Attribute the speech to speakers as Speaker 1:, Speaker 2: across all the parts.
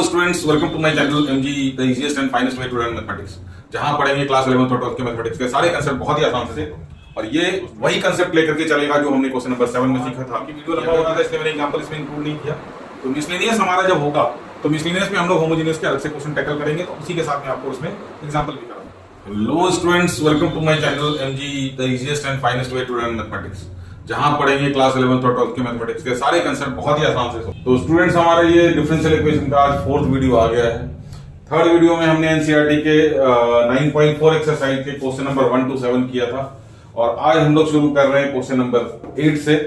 Speaker 1: Hello students, welcome to my channel MG the easiest and finest way to learn mathematics, जहां पढ़ेंगे class 11th और 12th के mathematics के सारे concept बहुत ही आसान से। और ये वही कंसेप्ट लेकर के चलेगा जो हमने क्वेश्चन नंबर 7 में सीखा था। वीडियो लंबा होता था इसलिए मैंने एग्जांपल इसमें इंक्लूड नहीं किया। तो मिसलेनियस हमारा जब होगा तो मिसलेनियस में हम लोग होमोजेनियस के अलग से क्वेश्चन टैकल करेंगे, तो उसी के साथ में आपको उसमें एग्जांपल भी कराऊंगा। Hello students, welcome to my channel MG the easiest and finest way to learn mathematics, जहां पढ़ेंगे क्लास 11th और 12th के मैथमेटिक्स के सारे कंसेप्ट बहुत ही आसान से। तो स्टूडेंट्स, हमारा ये डिफरेंशियल इक्वेशन का आज 4th वीडियो आ गया है। 3rd वीडियो में हमने एनसीईआरटी के 9.4 एक्सरसाइज के क्वेश्चन नंबर 1 to 7 किया था, और आज हम लोग शुरू कर रहे हैं क्वेश्चन नंबर 8 से।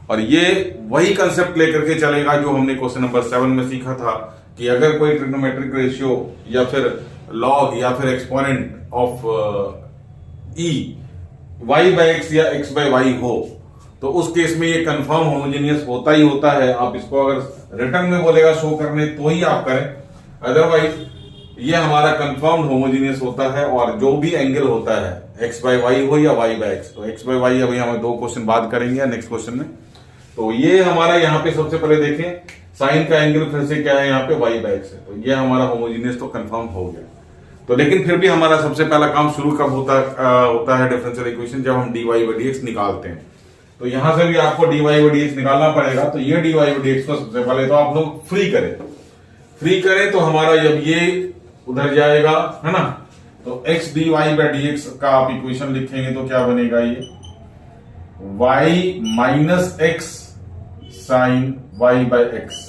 Speaker 1: और ये वही कंसेप्ट लेकर के चलेगा जो हमने क्वेश्चन नंबर 7 में सीखा था कि अगर कोई ट्रिग्नोमेट्रिक रेशियो या फिर लॉग या फिर exponent of e y by x या x बाय वाई हो, तो उस केस में ये कंफर्म होमोजेनियस होता ही होता है। आप इसको अगर रिटर्न में बोलेगा शो करने तो ही आप करें, अदरवाइज ये हमारा कंफर्म होमोजेनियस होता है। और जो भी एंगल होता है x बाय वाई हो या y बाय एक्स, तो x बाय वाई अभी हम 2 क्वेश्चन बात करेंगे नेक्स्ट क्वेश्चन में। तो ये हमारा यहाँ पे सबसे पहले देखें साइन का एंगल फिर से क्या है, यहाँ पे y बाय एक्स है, तो ये हमारा होमोजेनियस तो कंफर्म हो गया। तो लेकिन फिर भी हमारा सबसे पहला काम शुरू कब होता है डिफरेंशियल इक्वेशन, जब हम dy बाई dx निकालते हैं। तो यहां से भी आपको dy बाई dx निकालना पड़ेगा। तो ये dy बाई dx को सबसे पहले तो आप लोग फ्री करें तो हमारा जब ये उधर जाएगा, है ना, तो x dy बाई dx का आप इक्वेशन लिखेंगे तो क्या बनेगा, ये y minus x sine y by x.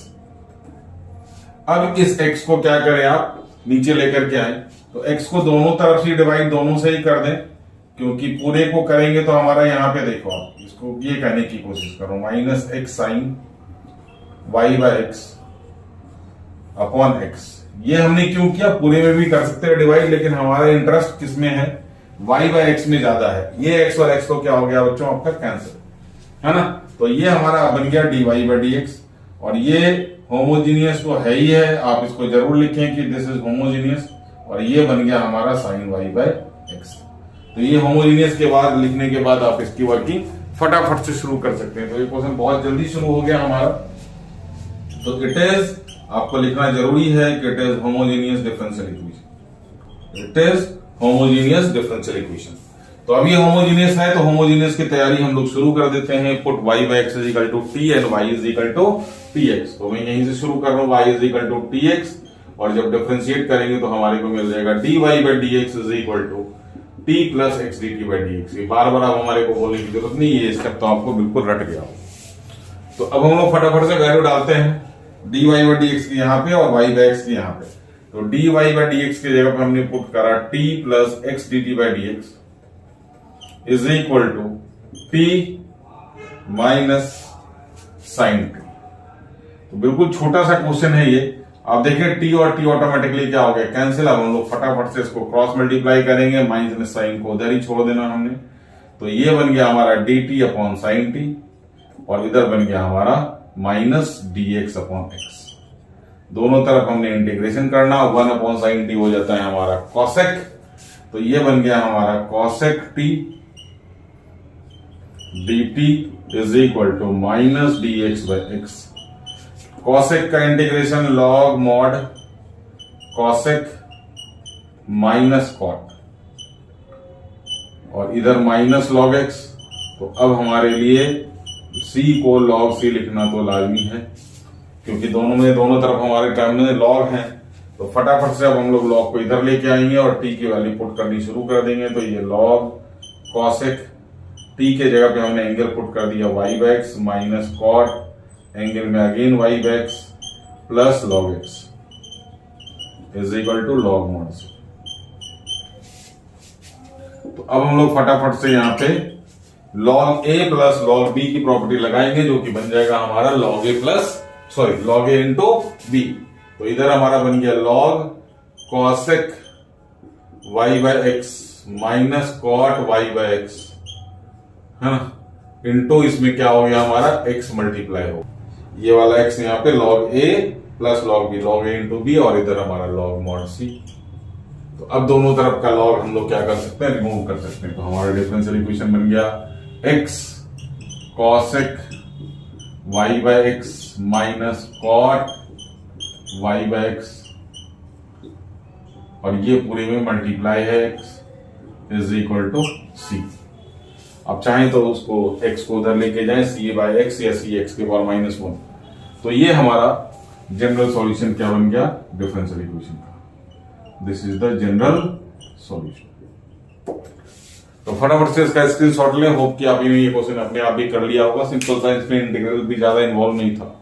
Speaker 1: अब इस x को क्या करें, आप नीचे लेकर के आए, तो x को दोनों तरफ से डिवाइड दोनों से ही कर दें, क्योंकि पूरे को करेंगे तो हमारा यहां पे देखो, आप इसको ये कहने की कोशिश करो, minus x sine y by x upon x. ये हमने क्यों किया, पूरे में भी कर सकते हैं डिवाइड, लेकिन हमारा इंटरेस्ट किसमें है, वाई बाय एक्स में ज्यादा है। ये एक्स और एक्स तो क्या हो गया बच्चों आपका कैंसिल, है ना। तो ये हमारा बन गया d Y by D x, और ये होमोजीनियस तो है ही है, आप इसको जरूर लिखें कि दिस इज होमोजीनियस। और ये बन गया हमारा साइन वाई बाय एक्स। तो ये होमोजीनियस के बाद लिखने के बाद आप इसकी वर्किंग फटाफट से शुरू कर सकते हैं। तो ये क्वेश्चन बहुत जल्दी शुरू हो गया हमारा। तो इट इज, आपको लिखना जरूरी है कि it is homogeneous differential equation, it is homogeneous differential equation. तो अब ये होमोजीनियस है, तो होमोजीनियस की तैयारी हम लोग शुरू कर देते हैं। Put y by x is equal to t and y is equal to tx। तो मैं यहीं से शुरू कर रहा हूं, y is equal to tx, और जब डिफरेंशिएट करेंगे तो हमारे को मिल जाएगा dy by dx is equal to t plus x D T by D X. बार बार अब हमारे को बोलने की जरूरत नहीं, ये स्टेप तो आपको बिल्कुल रट गया हो। तो अब हम लोग फटाफट से वैल्यू डालते हैं dy बाई डी एक्स की यहाँ पे और y बाई एक्स की यहाँ पे। तो dy बाई डी एक्स की जगह पे हमने पुट करा t plus x D T by D x is equal to t minus sine t. तो बिल्कुल छोटा सा क्वेश्चन है ये। आप देखें t और t ऑटोमेटिकली क्या हो गया, कैंसिल। अब हम लोग फटाफट से इसको क्रॉस मल्टीप्लाई करेंगे, माइनस साइन को उधर ही छोड़ देना हमने। तो ये बन गया हमारा dt अपॉन साइन टी, और इधर बन गया हमारा माइनस dx अपॉन एक्स। दोनों तरफ हमने इंटीग्रेशन करना, 1 अपॉन साइन टी हो जाता है हमारा कॉसेक। तो ये बन गया हमारा cosec T dt is equal to minus dx by x. Cosec का integration log mod cosec minus cot, और इधर माइनस लॉग एक्स। तो अब हमारे लिए c को लॉग c लिखना तो लाजमी है, क्योंकि दोनों तरफ हमारे टर्म में लॉग हैं। तो फटाफट से अब हम लोग लॉग को इधर लेके आएंगे और t की वैल्यू पुट करनी शुरू कर देंगे। तो ये लॉग कॉसेक t के जगह पे हमने एंगल पुट कर दिया y by x minus cot angle में again y by x plus log x is equal to log mod c। तो अब हम लोग फटाफट से यहाँ पे log a plus log b की प्रॉपर्टी लगाएंगे, जो कि बन जाएगा हमारा log a इंटू b। तो इधर हमारा बन गया log cosec y by x minus cot y by x, है ना, इंटू इसमें क्या हो गया हमारा x मल्टीप्लाई हो, ये वाला x यहाँ पे log a plus log b, log a into b, और इधर हमारा log मॉड c। तो अब दोनों तरफ का log हम लोग क्या कर सकते हैं, रिमूव कर सकते हैं। तो हमारा डिफरेंशियल इक्वेशन बन गया x cosec y by x minus cot y by x, और ये पूरे में मल्टीप्लाई है x is equal to c. अब चाहें तो उसको x को उधर लेके जाएं, सी बाय एक्स या सी एक्स के पावर -1। तो ये हमारा जनरल सॉल्यूशन क्या बन गया, डिफरेंशियल इक्वेशन का। This is the general solution. तो फटाफट से इसका स्क्रीनशॉट लें। होप कि आप ये क्वेश्चन अपने आप भी कर लिया होगा। सिंपल सा, इसमें इंटीग्रल भी ज्यादा इन्वॉल्व नहीं था।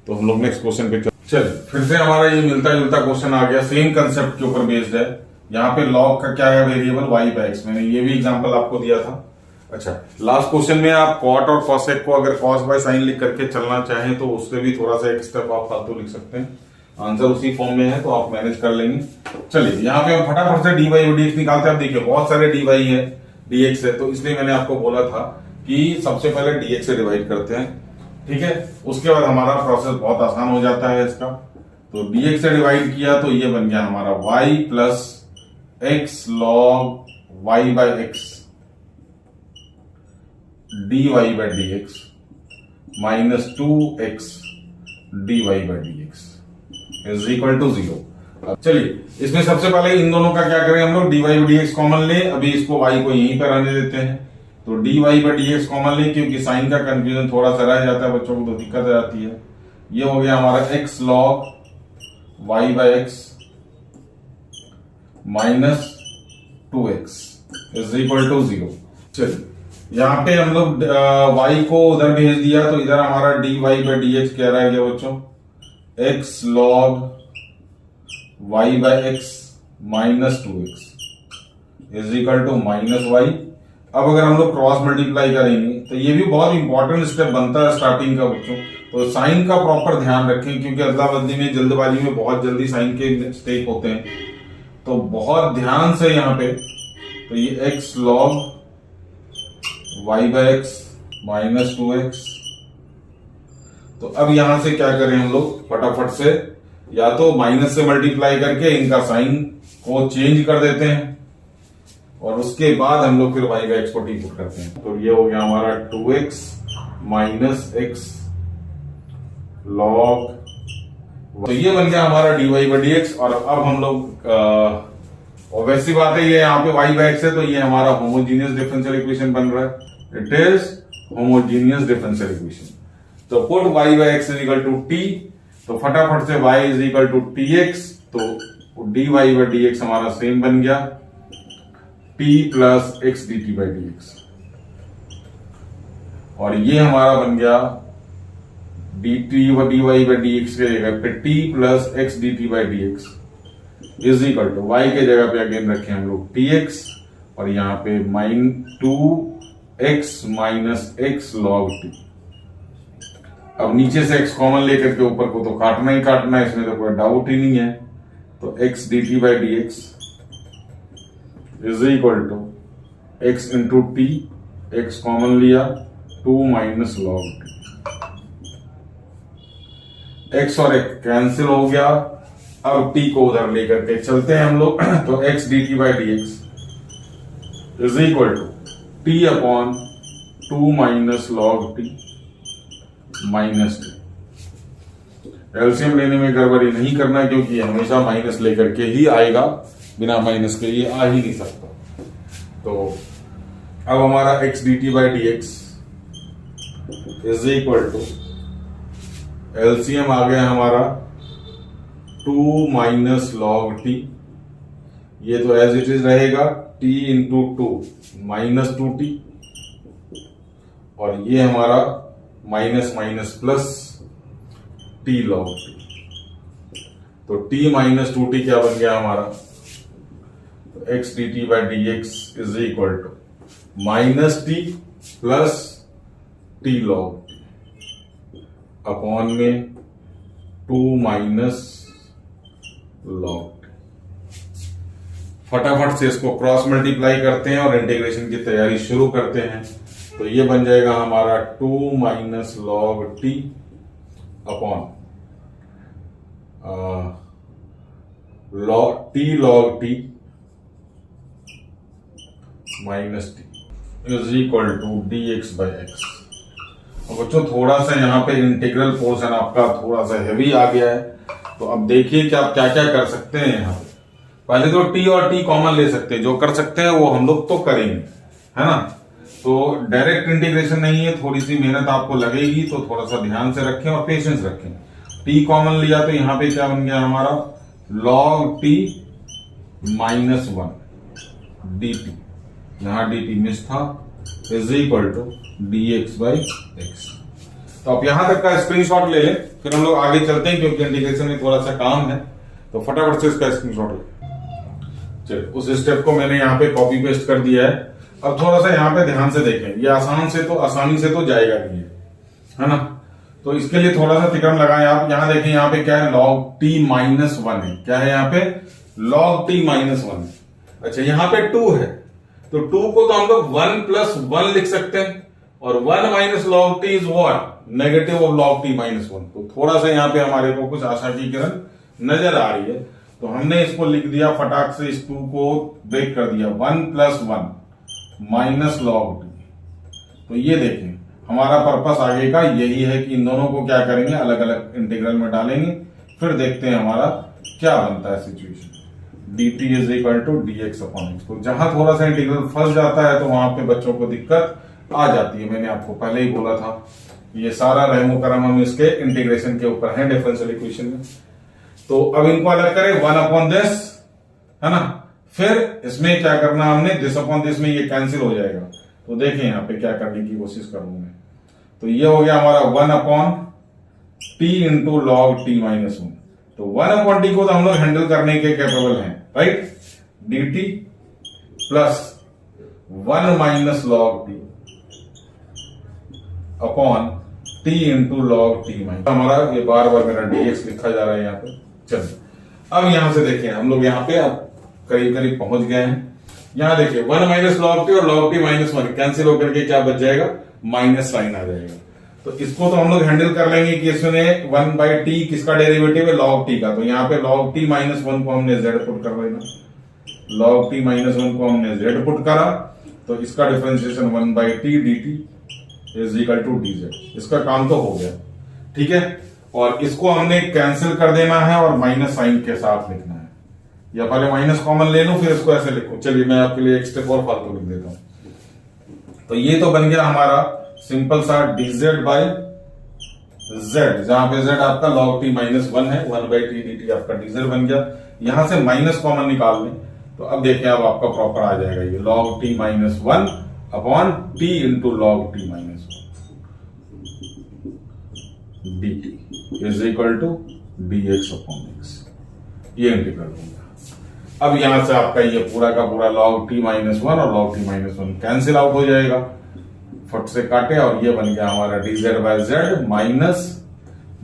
Speaker 1: तो हम लोग नेक्स्ट क्वेश्चन पे चलिए। फिर से हमारा ये मिलता जुलता क्वेश्चन आ गया, सेम कंसेप्ट के ऊपर बेस्ड है। यहाँ पे लॉग का क्या है वेरिएबल, वाई बाय एक्स। मैंने ये भी एग्जांपल आपको दिया था। अच्छा, लास्ट क्वेश्चन में आप कॉट और कॉसेक को अगर कॉस बाय साइन लिख करके चलना चाहें तो उससे भी थोड़ा सा एक स्टेप आप फालतू लिख सकते हैं। आंसर उसी फॉर्म में है तो आप मैनेज कर लेंगे। चलिए, यहाँ पे हम फटाफट से डी वाई और डी एक्स निकालते हैं। आप देखिए बहुत सारे डी वाई है, डी एक्स है, तो इसलिए मैंने आपको बोला था कि सबसे पहले डी एक्स से डिवाइड करते हैं, ठीक है। उसके बाद हमारा प्रोसेस बहुत आसान हो जाता है इसका। तो डी एक्स से डिवाइड किया तो ये बन गया हमारा y plus x log y by x d y by d x minus 2x d y by d x is equal to 0। चलिए, इसमें सबसे पहले इन दोनों का क्या करें हम लोग, d Y by D x common ले। अभी इसको y को यहीं पर रहने देते हैं। तो d Y by D x common ले, क्योंकि साइन का कंफ्यूजन थोड़ा सा रह जाता है बच्चों को, तो दिक्कत आ जाती है। ये हो गया हमारा x log y by x minus 2x is equal to 0। चलिए, यहाँ पे हम लोग y को उधर भेज दिया तो इधर हमारा dy बाई डी एक्स क्या रह गया बच्चों, x log y by x minus 2x is equal to -y। अब अगर हम लोग क्रॉस मल्टीप्लाई करेंगे तो ये भी बहुत इंपॉर्टेंट स्टेप बनता है स्टार्टिंग का बच्चों। तो साइन का प्रॉपर ध्यान रखें, क्योंकि अदला बदली में जल्दबाजी में बहुत जल्दी साइन के मिस्टेक होते हैं। तो बहुत ध्यान से यहाँ पे, तो ये x log y by x minus 2x। तो अब यहां से क्या करें हम लोग, फटाफट से या तो माइनस से मल्टीप्लाई करके इनका साइन को चेंज कर देते हैं, और उसके बाद हम लोग फिर y बाय एक्स को टी पुट करते हैं। तो ये हो गया हमारा 2x माइनस एक्स लॉग, तो ये बन गया हमारा d Y by D x. और अब हम लोग और वैसी बात है, ये यहाँ पे y बाय एक्स है तो ये हमारा होमोजीनियस डिफरेंशियल इक्वेशन बन रहा है। It is homogeneous differential equation. तो put y by x is equal to t, तो फटाफट से y is equal to tx, तो dy बाय dx हमारा सेम बन गया t plus x dt by dx, और ये हमारा बन गया dt व dy बाय dx के जगह पे t plus x dt by dx is equal to y के जगह पे अगेन रखे हम लोग tx, और यहाँ पे -2x minus x log t। अब नीचे से x कॉमन लेकर के ऊपर को तो काटना ही काटना है, इसमें तो कोई डाउट ही नहीं है। तो x dt by D x is equal to x into t, x common लिया 2 माइनस log t, x और x कैंसिल हो गया। अब t को उधर लेकर के चलते हैं हम लोग, तो x dt by D x is equal to t upon 2 minus log t minus t। LCM लेने में गड़बड़ी नहीं करना, क्योंकि ये हमेशा माइनस लेकर के ही आएगा, बिना माइनस के ये आ ही नहीं सकता। तो अब हमारा x dt by D x is equal to, LCM आ गया हमारा 2 माइनस log t, ये तो एज इट इज रहेगा t इंटू 2 माइनस 2t, और ये हमारा minus minus plus t log t। तो t माइनस 2t क्या बन गया हमारा, तो x dt by D x is equal to minus t plus t log t upon में 2 माइनस log t। फटाफट से इसको क्रॉस मल्टीप्लाई करते हैं और इंटीग्रेशन की तैयारी शुरू करते हैं। तो ये बन जाएगा हमारा 2 minus log t upon t log t minus t is equal to dx by x. बच्चों थोड़ा सा यहाँ पे इंटीग्रल पोर्शन आपका थोड़ा सा हैवी आ गया है, तो अब देखिए कि आप क्या क्या कर सकते हैं यहाँ पे। पहले तो टी और टी कॉमन ले सकते हैं, जो कर सकते हैं वो हम लोग तो करेंगे, है ना। तो डायरेक्ट इंटीग्रेशन नहीं है, थोड़ी सी मेहनत आपको लगेगी, तो थोड़ा सा ध्यान से रखें और पेशेंस रखें। टी कॉमन लिया तो यहाँ पे क्या बन गया हमारा, log t -1 dt, यहां dt मिस था, इज इक्वल टू dx/x। तो आप यहां तक का स्क्रीनशॉट ले लें, फिर हम लोग आगे चलते हैं क्योंकि इंटीग्रेशन में थोड़ा सा काम है, तो फटाफट से इसका स्क्रीनशॉट ले। चलिए, उस स्टेप को मैंने यहाँ पे कॉपी पेस्ट कर दिया है। अब थोड़ा सा यहाँ पे ध्यान से देखें, ये आसानी से तो जाएगा नहीं, है ना। तो इसके लिए थोड़ा सा तिकड़म लगाएं आप। यहाँ देखें, यहाँ पे क्या है, log t -1 है। क्या है यहाँ पे, log t -1 है। अच्छा, यहाँ पे 2 है, तो 2 को तो हम लोग 1 + 1 लिख सकते हैं, और 1 - log t is what, negative of log t -1। तो थोड़ा सा यहाँ पे हमारे को कुछ आशा की किरण नजर आ रही है, तो हमने इसको लिख दिया फटाक से, इस 2 को ब्रेक कर दिया, 1 + 1 - log t। तो ये देखें, हमारा पर्पस आगे का यही है कि इन दोनों को क्या करेंगे, अलग अलग इंटीग्रल में डालेंगे, फिर देखते हैं हमारा क्या बनता है situation. dt is equal to dx/x। तो जहां थोड़ा सा इंटीग्रल फंस जाता है तो वहां पे बच्चों को दिक्कत आ जाती है। मैंने आपको पहले ही बोला था, ये सारा रहमो करम हम इसके इंटीग्रेशन के ऊपर है, डिफरेंशियल इक्वेशन में। तो अब इनको अलग करें, 1/this, है ना। फिर इसमें क्या करना हमने, this/this में ये कैंसिल हो जाएगा। तो देखें यहाँ पे क्या करने की कोशिश करूंगा मैं। तो ये हो गया हमारा 1/t × log t -1। तो 1/t को तो हम लोग हैंडल करने के कैपेबल हैं, right. dt plus 1 - log t upon t × log t -, हमारा ये बार बार मेरा dx लिखा जा रहा है यहाँ पे। चलिए, अब यहां से देखिए, हम लोग यहाँ पे अब करीब करीब पहुंच गए हैं। यहां देखिए 1 - log t और log t -1 कैंसिल होकर के क्या बच जाएगा, माइनस साइन आ जाएगा। तो इसको तो हम लोग हैंडल कर लेंगे कि इसमें 1/t किसका डेरिवेटिव है, log t का। तो यहाँ पे log t -1 को हमने z पुट कर लेना, log t -1 को हमने z पुट करा, तो इसका differentiation 1/t dt is equal to dz। इसका काम तो हो गया, ठीक है। और इसको हमने कैंसिल कर देना है और माइनस साइन के साथ लिखना है, या पहले माइनस कॉमन ले लूं फिर इसको ऐसे लिखूं। चलिए, मैं आपके लिए एक स्टेप और फालतू लिख देता हूं। तो ये तो बन गया हमारा सिंपल सा dz/z, जहां पे z आपका log t -1 है, 1/t dt आपका dz बन गया। यहां से माइनस कॉमन निकाल लें, तो अब देखिए, अब आपका प्रॉपर आ जाएगा ये log t -1 upon t × log t -1 dt is equal to dx/x। ये इंटीग्रल होगा। अब यहां से आपका ये पूरा का पूरा log t -1 और log t -1 कैंसिल आउट हो जाएगा, फट से काटे, और ये बन गया हमारा dz/z माइनस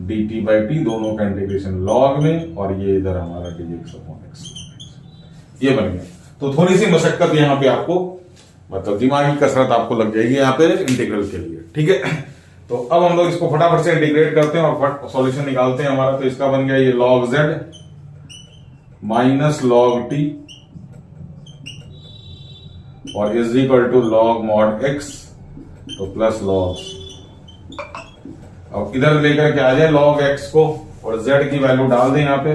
Speaker 1: dt/t, दोनों का इंटीग्रेशन log में, और ये इधर हमारा dx/x, ये बन गया। तो थोड़ी सी मशक्कत यहाँ पे आपको, मतलब दिमागी कसरत आपको लग जाएगी यहाँ पे इंटीग्रल के लिए, ठीक है। तो अब हम लोग इसको फटाफट से इंटीग्रेट करते हैं और फट सॉल्यूशन निकालते हैं हमारा। तो इसका बन गया ये log z minus log t और is equal to log mod x, तो प्लस log। अब इधर लेकर के आ जाए log x को, और z की वैल्यू डाल दें यहाँ पे,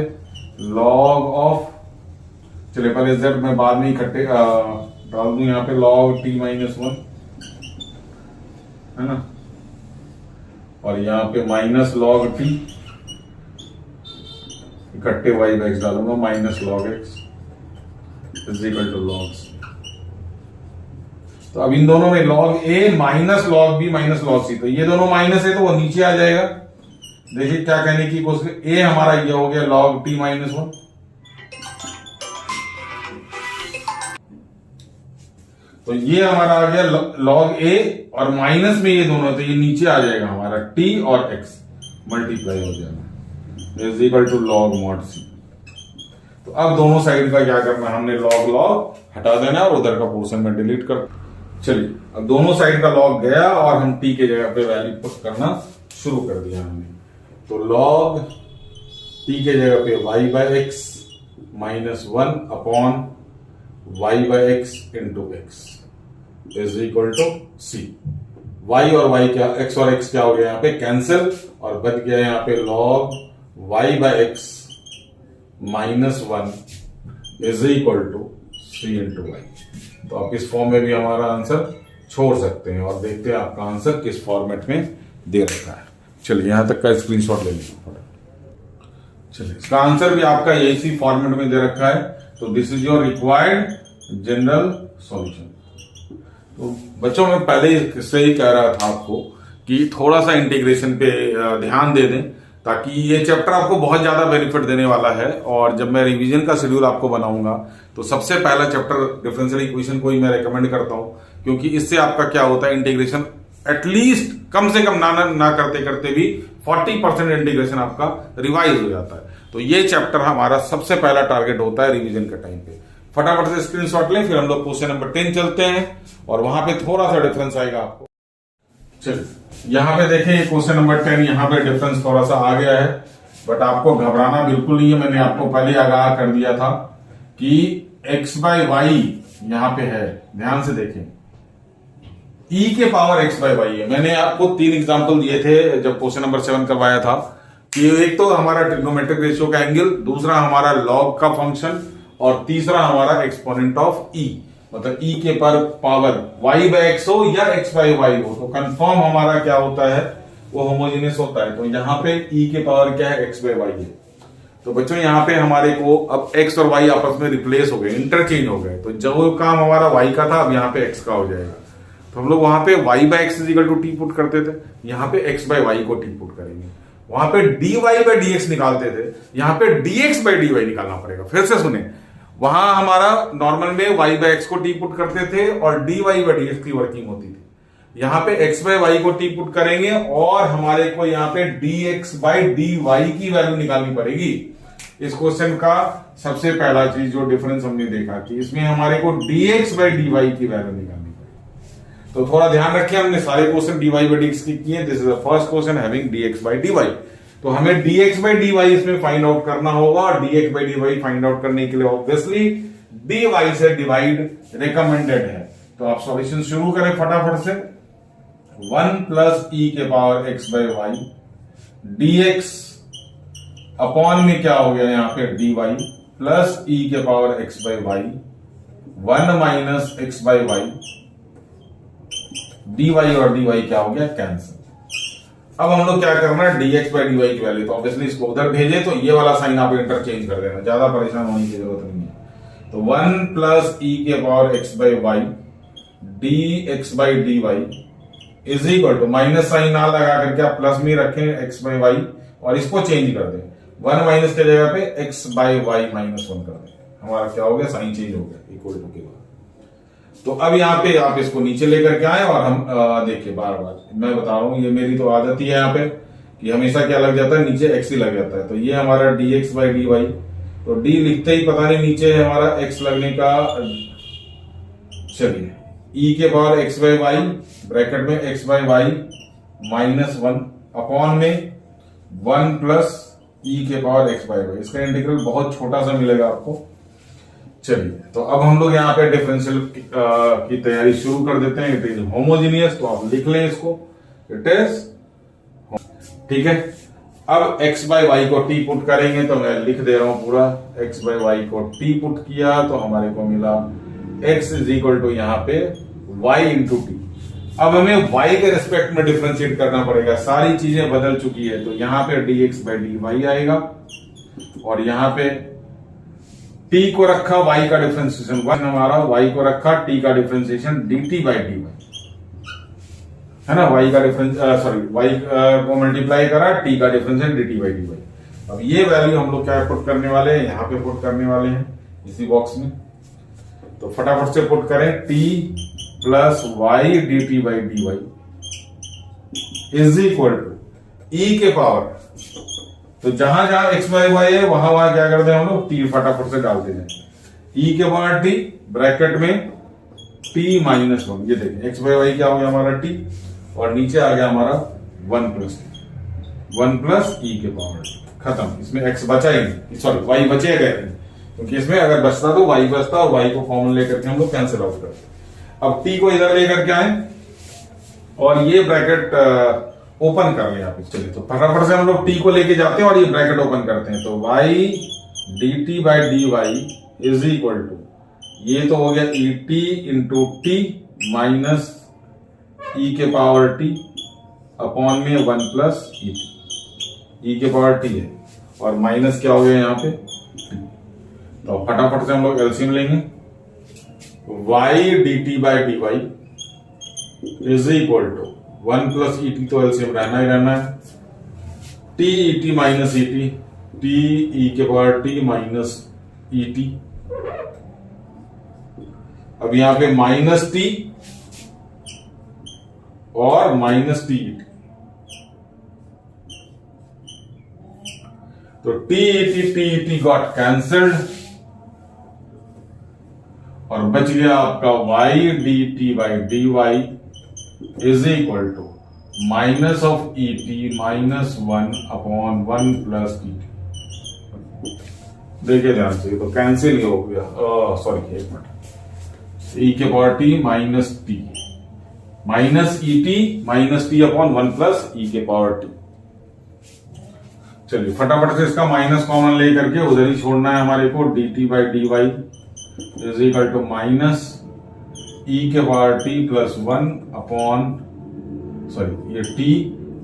Speaker 1: log ऑफ, चलिए पहले z में बाद में इकट्ठे डाल दूं यहाँ पे, log t -1, है ना, और यहाँ पे माइनस log t, इकट्ठे y/x डालूंगा, minus log x is equal to log c। तो अब इन दोनों में log a minus log b minus log c, तो ये दोनों माइनस है तो वो नीचे आ जाएगा। देखिए क्या कहने की कोशिश, a हमारा ये हो गया log t -1, तो ये हमारा आ गया log a, और माइनस में ये दोनों, तो ये नीचे आ जाएगा हमारा t और x मल्टीप्लाई हो जाएगा, is equal to log mod c। तो अब दोनों साइड का क्या करना, हमने log हटा देना और उधर का पोर्शन में डिलीट कर। चलिए, अब दोनों साइड का log गया और हम t के जगह पे वैल्यू पुट करना शुरू कर दिया हमने। तो log t के जगह पे y/x -1 upon y/x into x is equal to c। y और y क्या, x और x क्या हो गया यहाँ पे कैंसिल, और बच गया यहाँ पे log y/x -1 is equal to C into y. तो आप इस फॉर्म में भी हमारा आंसर छोड़ सकते हैं और देखते हैं आपका आंसर किस फॉर्मेट में दे रखा है। चलिए यहां तक का स्क्रीनशॉट ले लीजिए। चलिए इसका आंसर भी आपका इसी फॉर्मेट में दे रखा है। तो this is your required general solution. तो बच्चों में पहले इससे ही कह रहा था आपको कि थोड़ा सा इंटीग्रेशन पे ध्यान दे दें, ताकि ये चैप्टर आपको बहुत ज्यादा बेनिफिट देने वाला है। और जब मैं रिवीजन का शेड्यूल आपको बनाऊंगा तो सबसे पहला चैप्टर डिफरेंशियल इक्वेशन को ही मैं रेकमेंड करता हूं, क्योंकि इससे आपका क्या होता है, इंटीग्रेशन एटलीस्ट कम से कम ना करते करते भी 40% इंटीग्रेशन आपका रिवाइज हो जाता है। तो ये चैप्टर हमारा सबसे पहला टारगेट होता है रिवीजन के टाइम पे। फटाफट से स्क्रीनशॉट लें, फिर हम लोग क्वेश्चन नंबर 10 चलते हैं और वहां पे थोड़ा सा डिफरेंस आएगा आपको। चलिए यहां पे देखें क्वेश्चन नंबर 10, यहां पे डिफरेंस थोड़ा सा आ गया है, बट आपको घबराना बिल्कुल नहीं है। मैंने आपको पहले आगाह कर दिया था कि x/y यहां पे है, ध्यान से देखें, e के पावर x/y है। मैंने आपको 3 एग्जांपल दिए थे जब क्वेश्चन नंबर 7 करवाया था, कि एक तो हमारा ट्रिग्नोमेट्रिक रेशियो का एंगल, दूसरा हमारा लॉग का फंक्शन, और तीसरा हमारा एक्सपोनेंट ऑफ e, मतलब e के पावर y/x हो या x/y हो, तो कंफर्म हमारा क्या होता है, वो होमोजेनियस होता है। तो यहाँ पे e के पावर क्या है, x/y है। तो बच्चों यहाँ पे हमारे को अब x और y आपस में रिप्लेस हो गए, इंटरचेंज हो गए। तो जो काम हमारा y का था अब यहाँ पे x का हो जाएगा। तो हम लोग वहां पे y/x is equal to t put करते थे, यहाँ पे x/y को t पुट करेंगे। वहां पे dy/dx निकालते थे, यहाँ पे dx/dy निकालना पड़ेगा। फिर से सुने, वहां हमारा नॉर्मल में y/x को t पुट करते थे और dy/dx की वर्किंग होती थी। यहाँ पे x/y को t पुट करेंगे और हमारे को यहाँ पे dx/dy की वैल्यू निकालनी पड़ेगी। इस क्वेश्चन का सबसे पहला चीज जो डिफरेंस हमने देखा कि इसमें हमारे को dx/dy की वैल्यू निकालनी पड़ेगी। तो थोड़ा ध्यान रखिए, हमने सारे क्वेश्चन dy/dx के किए। This is the first question having dx/dy। तो हमें dx/dy इसमें फाइंड आउट करना होगा, और dx/dy फाइंड आउट करने के लिए ऑब्वियसली dy से डिवाइड रिकमेंडेड है। तो आप सॉल्यूशन शुरू करें फटाफट से। 1 प्लस e के पावर x/y dx अपॉन में क्या हो गया यहाँ पे dy प्लस e के power x/y 1 minus x/y dy और dy क्या हो गया, कैंसिल। अब हम लोग क्या करना है, dx/dy की वैल्यू, तो ऑब्वियसली इसको उधर भेजे तो ये वाला साइन आप इंटरचेंज कर देना, ज्यादा परेशान होने की जरूरत नहीं है। तो 1 प्लस e के power x/y dx/dy is equal to, minus sign ना लगा करके आप प्लस में रखें x/y और इसको चेंज कर दें, 1 माइनस के जगह पे x/y -1 कर दें। हमारा क्या हो गया, साइन चेंज हो गया इक्वल टू के बाद। तो अब यहाँ पे आप इसको नीचे लेकर के आए और हम देखिए, बार बार मैं बता रहा हूं, ये मेरी तो आदत ही है यहाँ पे कि हमेशा क्या लग जाता है, नीचे x ही लग जाता है। तो ये हमारा dx/dy, तो d लिखते ही पता नहीं नीचे हमारा x लगने का, चलिए e के पावर x/y ब्रैकेट में x/y -1 अपॉन में 1 प्लस e के पावर x/y। इसका इंटीग्रल बहुत छोटा सा मिलेगा आपको। चलिए तो अब हम लोग यहाँ पे डिफरेंशियल की तैयारी शुरू कर देते हैं। इट इज होमोजीनियस, तो आप लिख लें इसको, इट इज, ठीक है। अब x/y को t पुट करेंगे, तो मैं लिख दे रहा हूं पूरा, x/y को t पुट किया तो हमारे को मिला x इज इक्वल टू यहाँ पे y इंटू टी। अब हमें y के रिस्पेक्ट में डिफरेंशिएट करना पड़ेगा, सारी चीजें बदल चुकी है। तो यहाँ पे dx/dy आएगा और यहाँ पे t को रखा y का डिफरेंशिएशन 1 हमारा, y को रखा t का डिफरेंशिएशन dt/dy है ना, y का डिफरेंस सॉरी y को मल्टीप्लाई करा, t का डिफरेंशिएशन dt/dy। अब ये वैल्यू हम लोग क्या पुट करने वाले हैं, यहाँ पे पुट करने वाले हैं इसी बॉक्स में। तो फटाफट से पुट करें, t plus y dt/dy is equal to e के पावर, तो जहां जहां x/y है वहां वहां क्या करते हैं हम लोग, t फटाफट से डालते हैं, e के पावर t ब्रैकेट में t -1। ये देखें x/y क्या हो गया हमारा t, और नीचे आ गया हमारा 1 प्लस e के पावर, खत्म। इसमें x बचा ही नहीं, सॉरी y बचेगा नहीं, क्योंकि इसमें अगर बचता तो y बचता और y को कॉमन लेकर के हम लोग कैंसिल आउट करते। अब t को इधर लेकर के आए और ये ब्रैकेट ओपन कर लें आप। चलिए तो फटाफट से हम लोग t को लेके जाते हैं और ये ब्रैकेट ओपन करते हैं। तो y dt by dy is equal to, ये तो हो गया et into t minus e के पावर t अपॉन में 1 प्लस e के पावर t है, और माइनस क्या हो गया यहाँ पे, तो फटाफट से हम लोग एलसीएम लेंगे। y dt by dy is equal to 1 plus E T, तो एलसीएम रहना ही रहना है, T E T minus E T, T E के power T minus E T. अब यहां पे माइनस टी और माइनस टी ई टी, तो T E T got cancelled और बच गया आपका y D T by D Y is equal to minus of E T minus 1 upon 1 plus T T. देखिए ध्यान से, तो कैंसिल ही हो गया, सॉरी एक मिनट, ई के power T minus T minus E T minus T upon 1 plus E के power T. चलिए फटाफट से इसका माइनस कॉमन लेकर के उधर ही छोड़ना है हमारे को, D T by D Y is equal to minus E के power T plus 1 upon, sorry ये T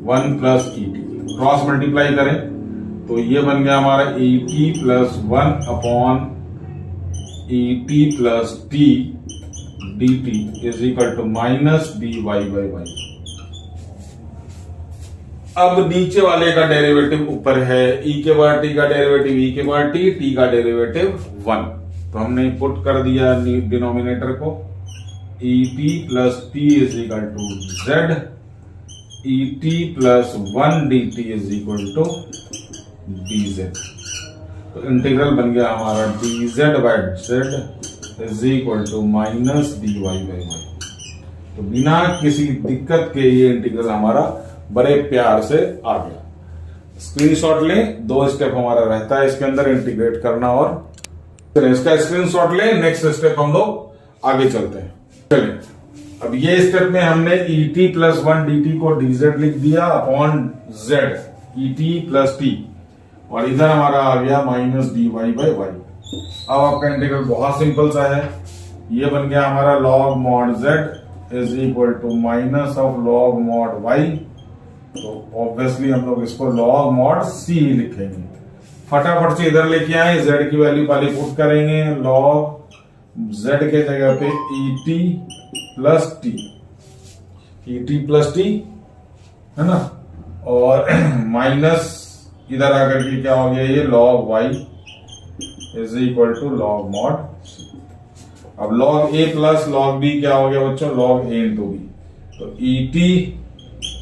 Speaker 1: 1 plus E T, cross multiply करें तो ये बन गया हमारा E T plus 1 upon E T plus T D T is equal to minus D Y by Y. अब नीचे वाले का डेरिवेटिव ऊपर है, ई के बार टी का डेरिवेटिव ई के बार टी का डेरिवेटिव 1, तो हमने पुट कर दिया डिनोमिनेटर को, e T plus t is equal to z, e T plus 1 d T is equal to d z. तो इंटीग्रल बन गया हमारा d z by z is equal to minus D Y by y. तो बिना किसी दिक्कत के ये इंटीग्रल हमारा बड़े प्यार से आ गया। स्क्रीनशॉट लें, 2 स्टेप हमारा रहता है इसके अंदर इंटीग्रेट करना, और चलिए इसका स्क्रीनशॉट लें, नेक्स्ट स्टेप हम लोग आगे चलते हैं। चलिए अब ये स्टेप में हमने e T plus 1 d t को डी जेड लिख दिया upon z e T plus t, और इधर हमारा आ गया minus D Y by Y. अब आपका इंटीग्रल बहुत सिंपल सा है, ये बन गया हमारा log mod z is equal to minus of log mod y, तो ऑब्वियसली हम लोग इसको log mod c लिखेंगे। फटाफट से इधर लेके आए, z की वैल्यू पहले पुट करेंगे, log z के जगह पे et plus T, et plus T है ना, और माइनस इधर आकर के क्या हो गया, ये log y is equal to log mod c। अब log a plus log b क्या हो गया बच्चों, log a इंटू b, तो et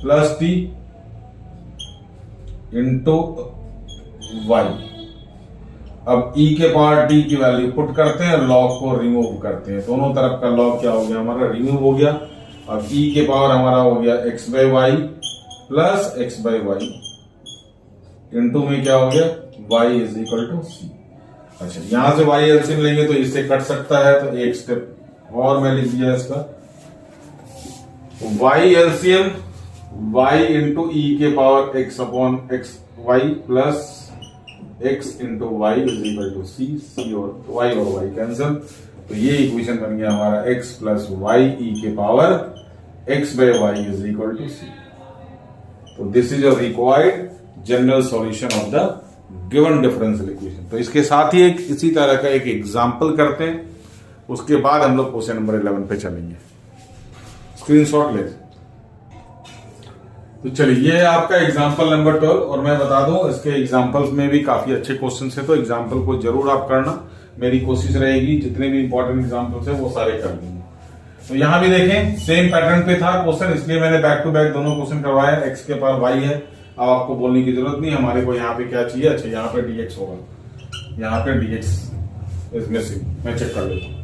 Speaker 1: plus t into y. अब e के पावर t की वैल्यू पुट करते हैं, लॉग को रिमूव करते हैं, दोनों तरफ का लॉग क्या हो गया हमारा, रिमूव हो गया। अब e के पावर हमारा हो गया x by y plus x by y into में क्या हो गया, y is equal to c। अच्छा यहां से y एलसीएम लेंगे तो इससे कट सकता है, तो एक स्टेप और मैं लिख दिया इसका, y LCM y into E के power x upon X Y plus x into Y is equal to C, C और y कैंसिल, तो ये इक्वेशन बन गया हमारा x प्लस वाई ई के power x by Y is equal to C. तो this is a required general solution of the given differential equation. तो इसके साथ ही एक इसी तरह का एक एग्जाम्पल करते हैं, उसके बाद हम लोग क्वेश्चन नंबर 11 पे चलेंगे। स्क्रीनशॉट ले। तो चलिए ये आपका एग्जाम्पल नंबर 12, और मैं बता दूं इसके एग्जाम्पल्स में भी काफी अच्छे क्वेश्चन है, तो एग्जाम्पल को जरूर आप करना। मेरी कोशिश रहेगी जितने भी इंपॉर्टेंट एग्जाम्पल्स है वो सारे कर देंगे। तो यहां भी देखें सेम पैटर्न पे था क्वेश्चन, इसलिए मैंने बैक टू बैक दोनों क्वेश्चन करवाया। एक्स के पावर वाई है, अब आपको बोलने की जरूरत नहीं, हमारे को यहाँ पे क्या चाहिए, अच्छा यहाँ पे dx होगा, यहाँ पे dx इज मिसिंग, मैं चेक कर लेता हूँ।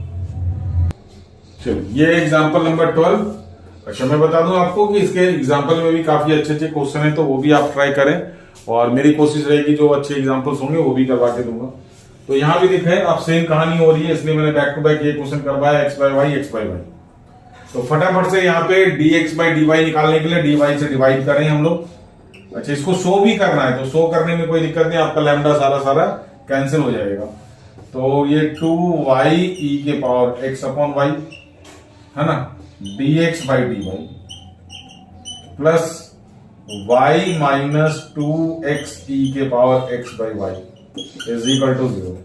Speaker 1: चलिए ये एग्जाम्पल नंबर 12। अच्छा मैं बता दूं आपको कि इसके एग्जाम्पल में भी काफी अच्छे अच्छे क्वेश्चन हैं, तो वो भी आप ट्राई करें, और मेरी कोशिश रहेगी जो अच्छे एग्जाम्पल्स होंगे वो भी करवा के दूंगा। तो यहां भी दिखे आप सेम कहानी हो रही है, इसलिए मैंने बैक टू बैक ये क्वेश्चन करवाया, x by y x by y. तो फटाफट से यहाँ पे dx बाई dy निकालने के लिए dy से डिवाइड करें हम लोग। अच्छा इसको शो भी करना है, तो शो करने में कोई दिक्कत नहीं, आपका लैम्डा सारा कैंसिल हो जाएगा। तो ये 2y(x/y) है ना, dx/dy plus y minus 2x(x/y) is equal to 0।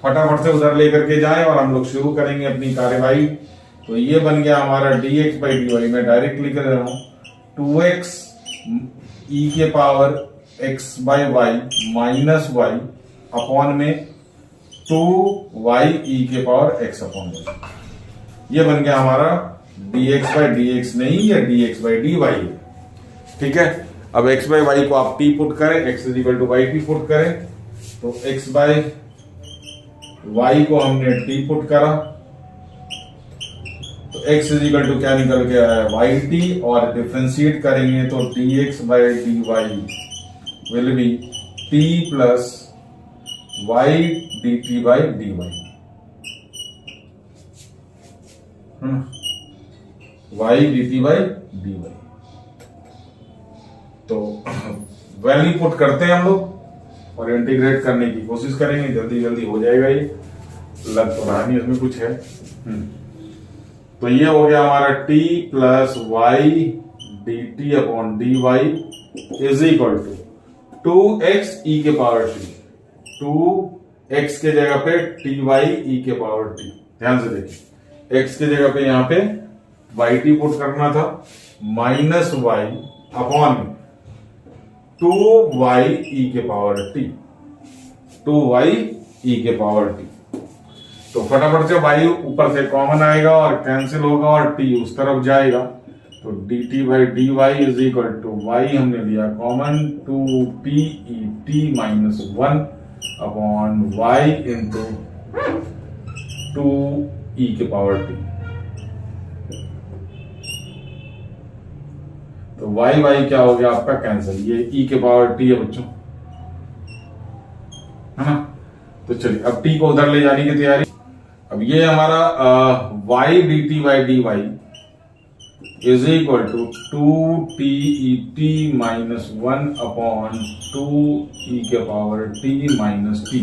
Speaker 1: फटाफट से उधर लेकर के जाएं और हम लोग शुरू करेंगे अपनी कार्यवाही। तो ये बन गया हमारा dx/dy, मैं डायरेक्ट लिख रहा हूं 2x(x/y) माइनस y अपॉन में 2y(x/y). ये बन गया हमारा dx/dx नहीं, या dx/dy है। ठीक है, अब x/y को आप t पुट करें, x = yt पुट करें, तो x/y को हमने t पुट करा, तो x = क्या निकल के आया yt, और डिफरेंशिएट करेंगे तो dx/dy will be t plus y dt/dy। y dt/dy। तो वैल्यू पुट करते हैं हम लोग और इंटीग्रेट करने की कोशिश करेंगे, जल्दी जल्दी हो जाएगा। ये लग तो रहा नहीं इसमें कुछ है। तो ये हो गया हमारा t plus y dt/dy is equal to 2x(e)t। 2x के जगह पे ty(e)t। ध्यान से देखिए, x के जगह पे यहां पे yt पुट करना था, minus y upon 2y(e)t। 2y(e)t। तो फटाफट से y ऊपर से कॉमन आएगा और कैंसिल होगा और t उस तरफ जाएगा, तो dt/dy is equal to y हमने लिया common 2t(et)-1 upon y into 2e)t। तो y क्या हो गया आपका कैंसिल, ये e)t है बच्चों, है ना। तो चलिए अब t को उधर ले जाने की तैयारी। अब ये हमारा y dt/dy is equal to 2t(et)-1 upon 2e)t-t।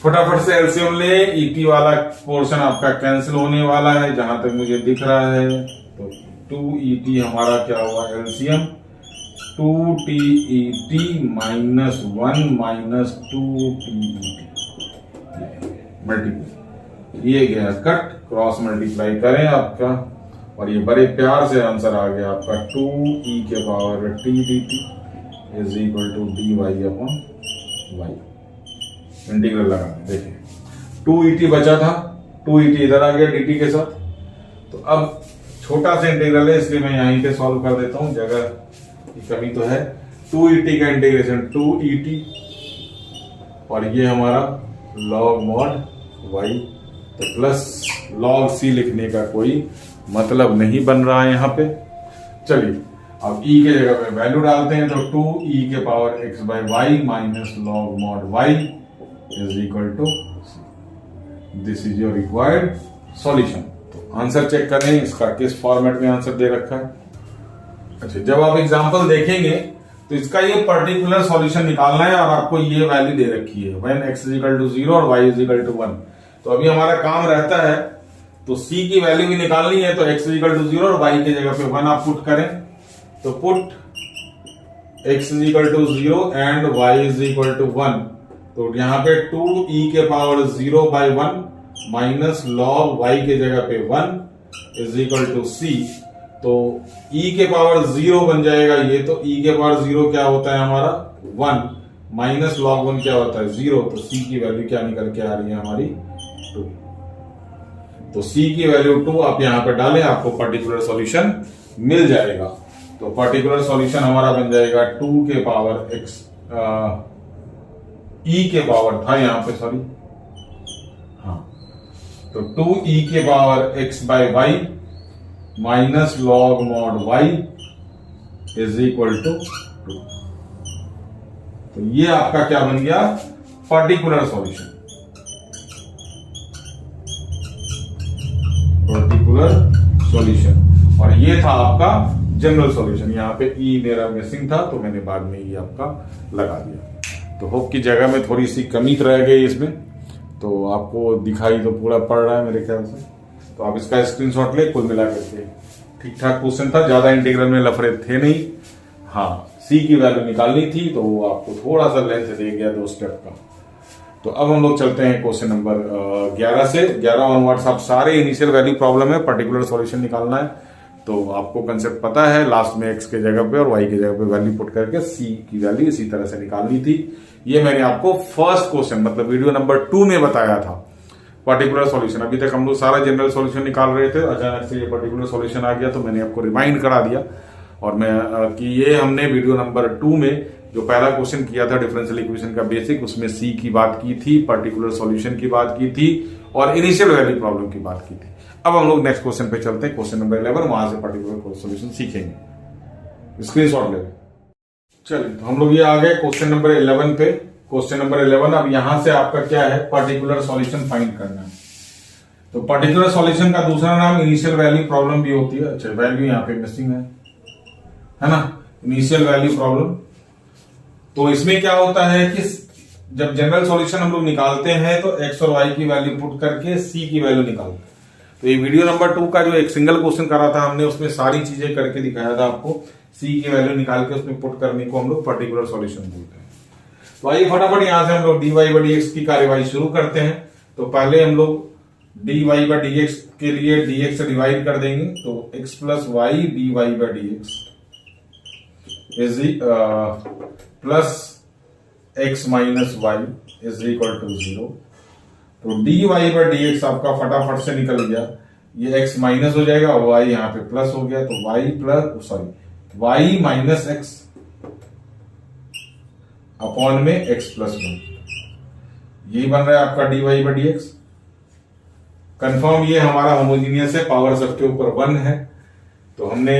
Speaker 1: फटाफट से एलसीएम ले, et वाला पोर्शन आपका कैंसिल होने वाला है जहां तक मुझे दिख रहा है। तो 2et हमारा क्या हुआ LCM, 2t(et)-1 minus 2t(et) multiply, ये गया कट, क्रॉस मल्टीप्लाई करें आपका, और ये बड़े प्यार से आंसर आ गया आपका 2e)t/dt is equal to dy/y। Integral लगा देखिए, 2et बचा था, 2et इधर आ गया dt के साथ। तो अब छोटा सा इंटीग्रल है इसलिए मैं यहीं पे सॉल्व कर देता हूं, जगह की कमी तो है। 2et का इंटीग्रेशन 2et, और ये हमारा log mod y, तो प्लस log c लिखने का कोई मतलब नहीं बन रहा है यहां पे। चलिए अब e के जगह पे वैल्यू डालते हैं, तो 2e(x/y minus log mod y is equal to this is your required solution. तो आंसर चेक करें, इसका किस फॉर्मेट में आंसर दे रखा है। अच्छा, जब आप एग्जांपल देखेंगे तो इसका ये पर्टिकुलर सॉल्यूशन निकालना है, और आपको ये वैल्यू दे रखी है व्हेन x = 0 और y = 1। तो अभी हमारा काम रहता है तो c की वैल्यू भी निकालनी है, तो x = 0 और y के जगह पे 1 आप पुट करें। तो पुट x = 0 एंड y = 1, तो यहाँ पे 2e(0/1 माइनस log y के जगह पे 1 इज इक्वल टू c। तो e(0) बन जाएगा ये, तो e(0) क्या होता है हमारा 1 माइनस log 1 क्या होता है 0। तो c की वैल्यू क्या निकल के आ रही है हमारी 2। तो c की वैल्यू 2 आप यहां पे डालें, आपको पर्टिकुलर सॉल्यूशन मिल जाएगा। तो पर्टिकुलर सॉल्यूशन हमारा बन जाएगा 2(x) e के पावर था यहां पे, सॉरी हाँ, तो 2e(x/y minus log mod y is equal to 2। तो ये आपका क्या बन गया पर्टिकुलर सॉल्यूशन, और ये था आपका जनरल सॉल्यूशन। यहां पे ई मेरा मिसिंग था तो मैंने बाद में ये आपका लगा दिया। तो होप की जगह में थोड़ी सी कमी रह गई इसमें, तो आपको दिखाई तो पूरा पड़ रहा है मेरे ख्याल से। तो आप इसका स्क्रीनशॉट ले, कुल मिला करके ठीक ठाक क्वेश्चन था, ज्यादा इंटीग्रल में लफड़े थे नहीं। हाँ, सी की वैल्यू निकालनी थी तो वो आपको थोड़ा सा लेंथ दे गया 2 स्टेप का। तो अब हम लोग चलते हैं क्वेश्चन नंबर 11 से। 11 ऑनवर्ड्स आप सारे इनिशियल वैल्यू प्रॉब्लम है, पर्टिकुलर सॉल्यूशन निकालना है। तो आपको कंसेप्ट पता है, लास्ट में एक्स के जगह पे और वाई के जगह पे वैल्यू पुट करके सी की वैल्यू इसी तरह से निकालनी थी। ये मैंने आपको फर्स्ट क्वेश्चन मतलब वीडियो नंबर 2 में बताया था, पर्टिकुलर सॉल्यूशन। अभी तक हम लोग सारा जनरल सॉल्यूशन निकाल रहे थे, अचानक से ये पर्टिकुलर सॉल्यूशन आ गया तो मैंने आपको रिमाइंड करा दिया। और मैं कि ये हमने वीडियो नंबर 2 में जो पहला क्वेश्चन किया था डिफरेंशियल इक्वेशन का बेसिक, उसमें सी की बात की थी, पर्टिकुलर सॉल्यूशन की बात की थी और इनिशियल वैल्यू प्रॉब्लम की बात की थी। अब हम लोग नेक्स्ट क्वेश्चन पे चलते हैं, क्वेश्चन नंबर 11, वहां से पर्टिकुलर सॉल्यूशन सीखेंगे। स्क्रीनशॉट ले। चलिए, तो हम लोग ये आ गए क्वेश्चन नंबर 11 पे। क्वेश्चन नंबर 11, अब यहां से आपका क्या है, पर्टिकुलर सॉल्यूशन फाइंड करना है। तो पर्टिकुलर सॉल्यूशन का दूसरा नाम इनिशियल वैल्यू प्रॉब्लम भी होती है। अच्छा, वैल्यू यहाँ पे मिसिंग है ना, इनिशियल वैल्यू प्रॉब्लम। तो इसमें क्या होता है कि जब जनरल सॉल्यूशन हम लोग निकालते हैं तो एक्स और वाई की वैल्यू पुट करके सी की वैल्यू निकालते हैं। तो ये वीडियो नंबर 2 का जो एक सिंगल क्वेश्चन करा था हमने, उसमें सारी चीजें करके दिखाया था आपको। सी की वैल्यू निकाल के उसमें पुट करने को हम लोग पर्टिकुलर सॉल्यूशन बोलते हैं। तो आइए फटाफट यहां से हम लोग dy बाई dx की कार्यवाही शुरू करते हैं। तो पहले हम लोग dy बाई dx के लिए dx से डिवाइड कर देंगे, तो x plus y dy by dx is plus x minus y is equal to 0। तो dy बाई dx आपका फटाफट से निकल गया, ये x माइनस हो जाएगा और y यहाँ पे प्लस हो गया, तो y माइनस x अपॉन में x प्लस 1, यही बन रहा है आपका dy बाई dx। कंफर्म ये हमारा होमोजीनियस है, पावर सबके ऊपर 1 है। तो हमने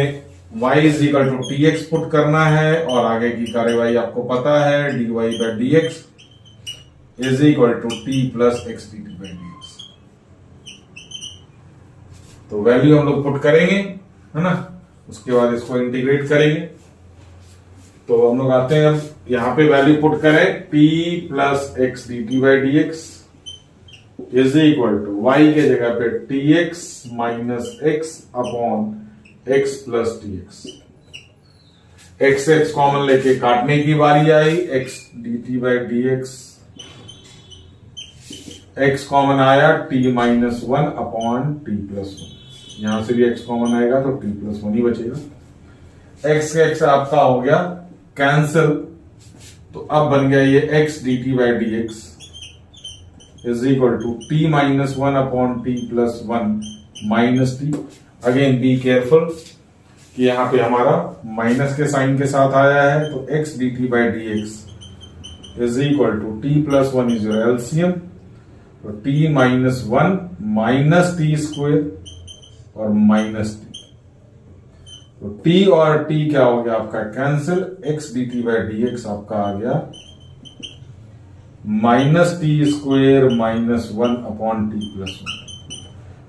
Speaker 1: y is equal to tx put करना है और आगे की कार्यवाही आपको पता है, dy by dx is equal to t plus x dt by dx। तो वैल्यू हम लोग पुट करेंगे, है ना, उसके बाद इसको इंटीग्रेट करेंगे। तो हम लोग आते हैं, अब यहां पे वैल्यू पुट करें, t plus x dt by dx is equal to y के जगह पे tx minus x upon x plus dx। x common लेके काटने की बारी आई, x dt by dx, x common आया, t minus 1 upon t plus 1। यहां से भी x कॉमन आएगा तो t प्लस 1 ही बचेगा। x आपका हो गया कैंसिल, तो अब बन गया ये x dt by dx is equal to t minus 1 upon t plus 1 minus t। Again be careful कि यहाँ पे हमारा माइनस के साइन के साथ आया है, तो x dt by dx is equal to t plus 1 is your LCM, तो t minus 1 minus t square और माइनस t। तो t और t क्या हो गया आपका cancel, x dt by dx आपका आ गया minus t square minus 1 upon t plus 1।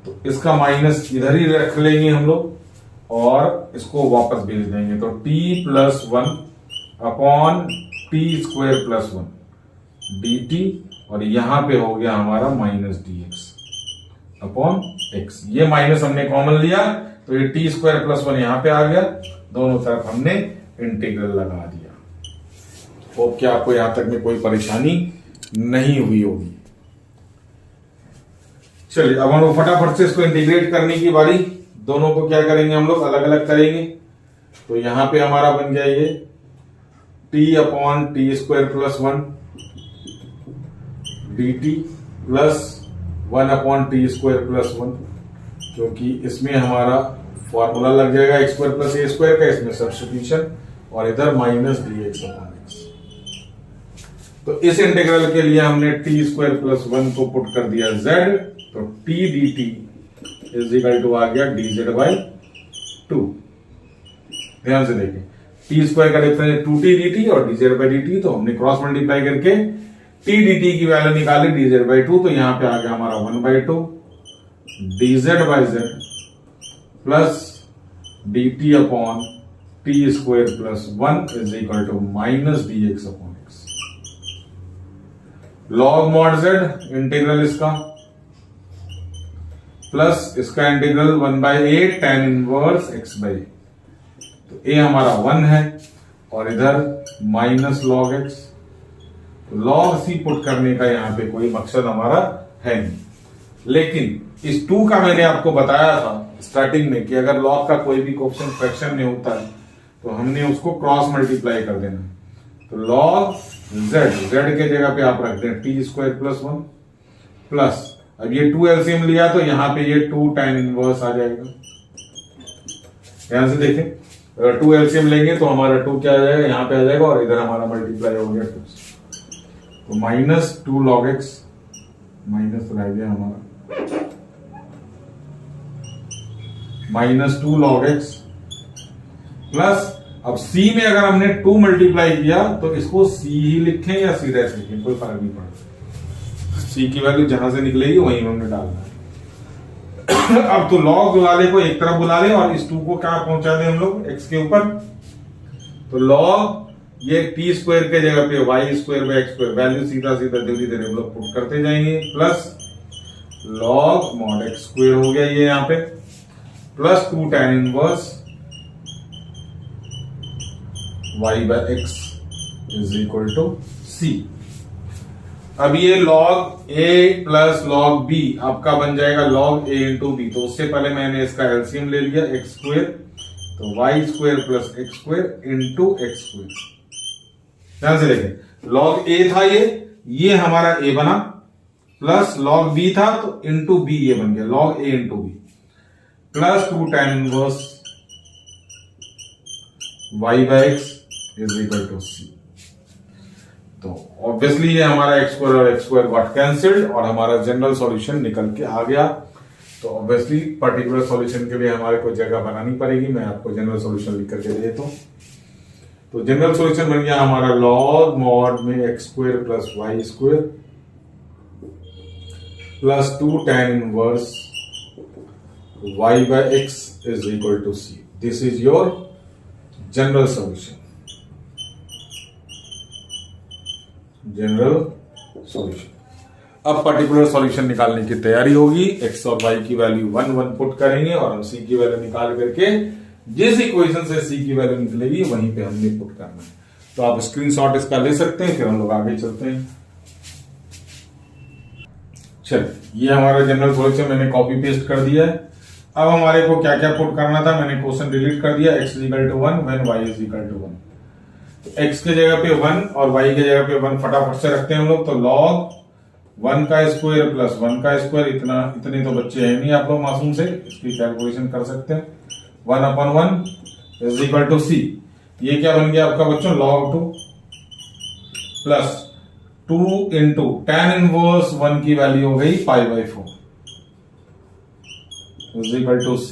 Speaker 1: तो इसका माइनस इधर ही रख लेंगे हम लोग और इसको वापस भेज देंगे, तो t plus 1 upon T square plus 1 dt, और यहां पे हो गया हमारा माइनस dx अपॉन x। ये माइनस हमने कॉमन लिया तो ये टी स्क्वायर प्लस 1 यहां पे आ गया, दोनों तरफ हमने इंटीग्रल लगा दिया। होप कि आपको यहां तक में कोई परेशानी नहीं हुई होगी। चलिए, अब हम लोग फटाफट से इसको इंटीग्रेट करने की बारी, दोनों को क्या करेंगे हम लोग अलग अलग करेंगे। तो यहां पे हमारा बन गया ये t upon T square plus 1 dt plus 1 upon T square plus 1, क्योंकि इसमें हमारा फॉर्मूला लग जाएगा x square plus a square का, इसमें सब्स्टिट्यूशन, और इधर माइनस dx अपॉन x। तो इस इंटीग्रल के लिए हमने t स्क्वायर प्लस 1 को पुट कर दिया z, तो t dt is equal to आ गया dz बाई 2। ध्यान से देखें, t स्क्वायर का डिफरेंस 2t dt और dz बाई dt, तो हमने क्रॉस मल्टीप्लाई करके t dt की वैल्यू निकाली dz बाई 2, तो यहां पे आ गया हमारा 1/2 dz by z plus dt upon T square plus 1 is equal to minus dx upon x। Log mod Z integral इसका प्लस इसका integral 1/a tan inverse x/a। तो a हमारा 1 है और इधर माइनस लॉग x। तो लॉग c पुट करने का यहां पे कोई मकसद हमारा है नहीं, लेकिन इस 2 का मैंने आपको बताया था स्टार्टिंग में कि अगर लॉग का कोई भी कोएफिशिएंट फ्रैक्शन में होता है तो हमने उसको क्रॉस मल्टीप्लाई कर देना। तो लॉग z के जगह पे आप रख दें t² + 1 प्लस, अब ये 2 एलसीएम लिया तो यहां पे ये 2 tan इनवर्स आ जाएगा। ध्यान से देखें, अगर 2 एलसीएम लेंगे तो हमारा 2 क्या आ जाएगा, यहां पे आ जाएगा और इधर हमारा मल्टीप्लाई हो गया 2 से। तो -2 log x माइनस रह गया हमारा -2 log x प्लस, अब c में अगर हमने 2 मल्टीप्लाई किया तो इसको c ही लिखें या c डैश लिखें, कोई फर्क नहीं पड़ता। c की वैल्यू जहां से निकलेगी वहीं हमने डालना है। अब तो log वाले को एक तरफ बुला लें और इस 2 को क्या पहुंचा दें हम लोग x के ऊपर। तो log ये t² के जगह पे y² x², वैल्यू सीधा सीधा धीरे धीरे हम लोग पुट करते जाएंगे, प्लस log mod x² हो गया ये यहां पे, plus 2 tan inverse y/x = c। अब ये log a plus log b आपका बन जाएगा log a × b। तो उससे पहले मैंने इसका एलसीएम ले लिया x², तो y² + x² × x²। ध्यान से देखें, log a था ये हमारा a बना, प्लस log b था तो इंटू b ये बन गया log a × b, plus 2 tan inverse y/x = c। तो ऑब्वियसली ये हमारा x² और x² गॉट कैंसिल्ड और हमारा जनरल सॉल्यूशन निकल के आ गया। तो ऑब्वियसली पर्टिकुलर सॉल्यूशन के लिए हमारे को जगह बनानी पड़ेगी, मैं आपको जनरल सॉल्यूशन लिख करके दे देता हूं। तो जनरल सॉल्यूशन बन गया हमारा log mod में x² + y² plus 2 tan inverse y/x = c। This is your general solution, general solution. अब पर्टिकुलर सॉल्यूशन निकालने की तैयारी होगी। x और y की वैल्यू 1 1 पुट करेंगे और हम c की वैल्यू निकाल करके जिस इक्वेशन से c की वैल्यू निकलेगी वहीं पे हमने पुट करना है। तो आप स्क्रीनशॉट इसका ले सकते हैं, फिर हम लोग आगे चलते हैं। चलिए, ये हमारा जनरल सॉल्यूशन मैंने कॉपी पेस्ट कर दिया है। अब हमारे को क्या क्या पुट करना था, मैंने क्वेश्चन डिलीट कर दिया। x = 1 when y = 1। x के जगह पे 1 और y के जगह पे 1 फटाफट से रखते हैं हम लोग। तो log 1 का स्क्वायर प्लस 1 का स्क्वायर, इतने तो बच्चे हैं नहीं आप लोग मासूम से, इसकी कैलकुलेशन कर सकते हैं। 1/1 = c। ये क्या बन गया आपका बच्चों, log 2 प्लस 2 × tan इनवर्स 1 की वैल्यू हो गई π/4 = c।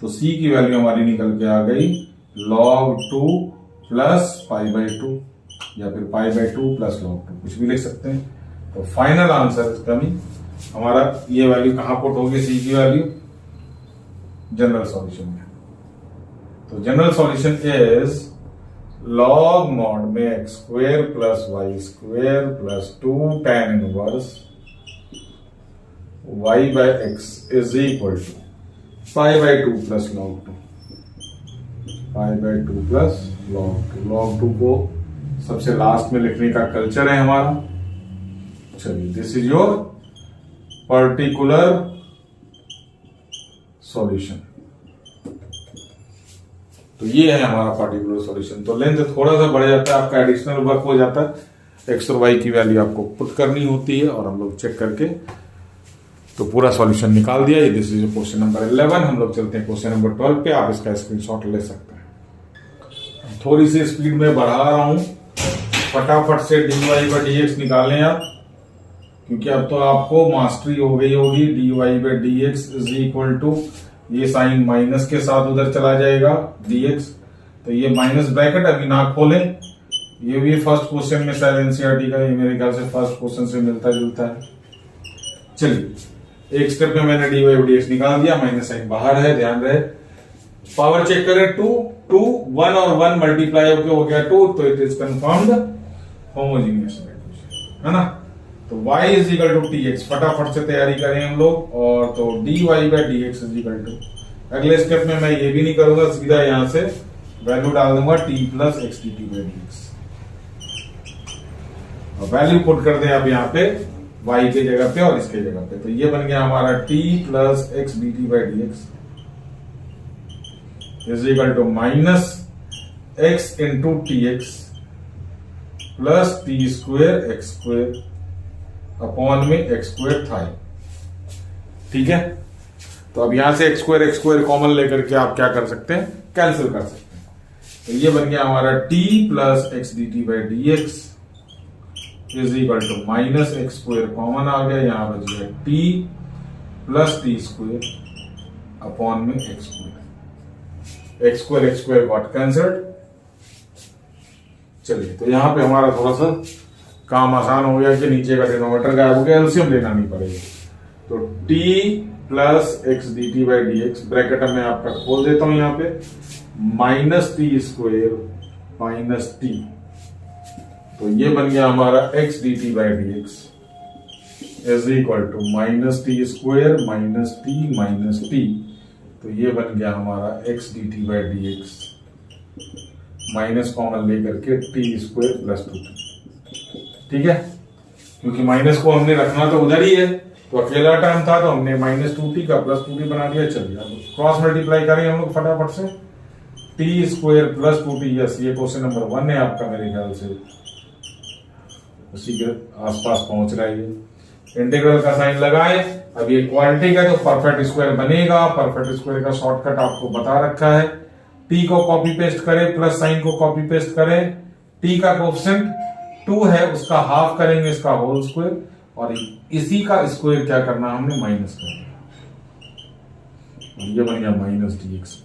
Speaker 1: तो c की वैल्यू हमारी निकल के आ गई log 2 प्लस π/2 या फिर π/2 प्लस log 2, कुछ भी लिख सकते हैं। तो फाइनल आंसर इसका भी हमारा ये वैल्यू कहां पुट होगी, c की वैल्यू जनरल सॉल्यूशन में। तो general solution is log mod में x² + y² plus 2 tan inverse y/x = π/2 plus log 2, π/2 plus log 2। log 2 को सबसे लास्ट में लिखने का कल्चर है हमारा। चलिए, this is your particular solution. तो ये है हमारा पर्टिकुलर सॉल्यूशन। तो लेंथ थोड़ा सा बढ़ जाता है, आपका एडिशनल वर्क हो जाता है। एक्स और वाई की वैल्यू आपको पुट करनी होती है और हम लोग चेक करके तो पूरा सॉल्यूशन निकाल दिया। ये दिस इज क्वेश्चन नंबर 11। हम लोग चलते हैं क्वेश्चन नंबर 12 पे। आप इसका स्क्रीनशॉट ले सकते हैं। थोड़ी सी स्पीड में बढ़ा रहा हूं, फटाफट से dy/dx निकालें आप, क्योंकि अब तो आपको मास्टरी हो गई होगी। dy/dx = ये साइन माइनस के साथ उधर चला जाएगा dx, तो ये माइनस ब्रैकेट अभी ना खोलें। ये भी फर्स्ट क्वेश्चन में शायद एनसीईआरटी का, ये मेरे ख्याल से फर्स्ट क्वेश्चन से मिलता जुलता है। चलिए, एक स्टेप में मैंने dy/dx निकाल दिया, माइनस साइन बाहर है, ध्यान रहे। पावर चेक करें, 2 1 और 1 मल्टीप्लाई होकर हो गया 2, तो इट इज कंफर्म्ड होमोजीनियस, है ना। तो y is equal to t x, फटाफट से तैयारी करें हम लोग। और तो dy by D x is equal to, अगले स्टेप में मैं ये भी नहीं करूंगा, सीधा यहां से वैल्यू डाल दूंगा t plus x D T by D x. और वैल्यू पुट कर दे अब यहाँ पे y के जगह पे और इसके जगह पे, तो ये बन गया हमारा t plus x D T by D x is equal to minus x into t x plus T square x square upon में एक्स स्क्वेयर था। ठीक है, तो अब यहां से एक्स स्क्वेयर कॉमन लेकर के आप क्या कर सकते हैं, कैंसिल कर सकते हैं। तो ये बन गया हमारा t plus x D T by D x is equal to minus X square common आ गया, यहां बच गया t plus T square upon में एक्स स्क्वेयर गॉट कैंसल्ड। चलिए, तो यहां पे हमारा थोड़ा सा काम आसान हो गया कि नीचे का डिनोमिनेटर गायब हो गया, एलसीएम लेना नहीं पड़ेगा। तो t plus x D T by D x bracket में आपका खोल देता हूं यहां पे, minus t square minus t, तो ये बन गया हमारा x D T by D x is equal to minus t square minus t, तो ये बन गया हमारा x D T by D x minus common लेकर के टी स्क्वेयर प्लस 2t। ठीक है, क्योंकि माइनस को हमने रखना तो उधर ही है, तो अकेला टर्म था तो हमने माइनस 2t का प्लस 2t बना दिया। चलिए अब क्रॉस मल्टीप्लाई करें हम लोग फटाफट से, T square plus 2t, yes ये क्वेश्चन नंबर 1 है आपका, मेरे ख्याल से उसी के आसपास पहुंच रहा है। इंटीग्रल का साइन लगाए, अब ये क्वाड्रेटिक है तो परफेक्ट स्क्वायर बनेगा। परफेक्ट स्क्वायर का शॉर्टकट आपको बता रखा है, t को कॉपी पेस्ट करें, प्लस साइन को कॉपी पेस्ट करें, t का कोएफिशिएंट 2 है उसका हाफ करेंगे इसका होल स्क्वायर, और इसी का स्क्वायर क्या करना हमने माइनस करना, ये बन गया minus D X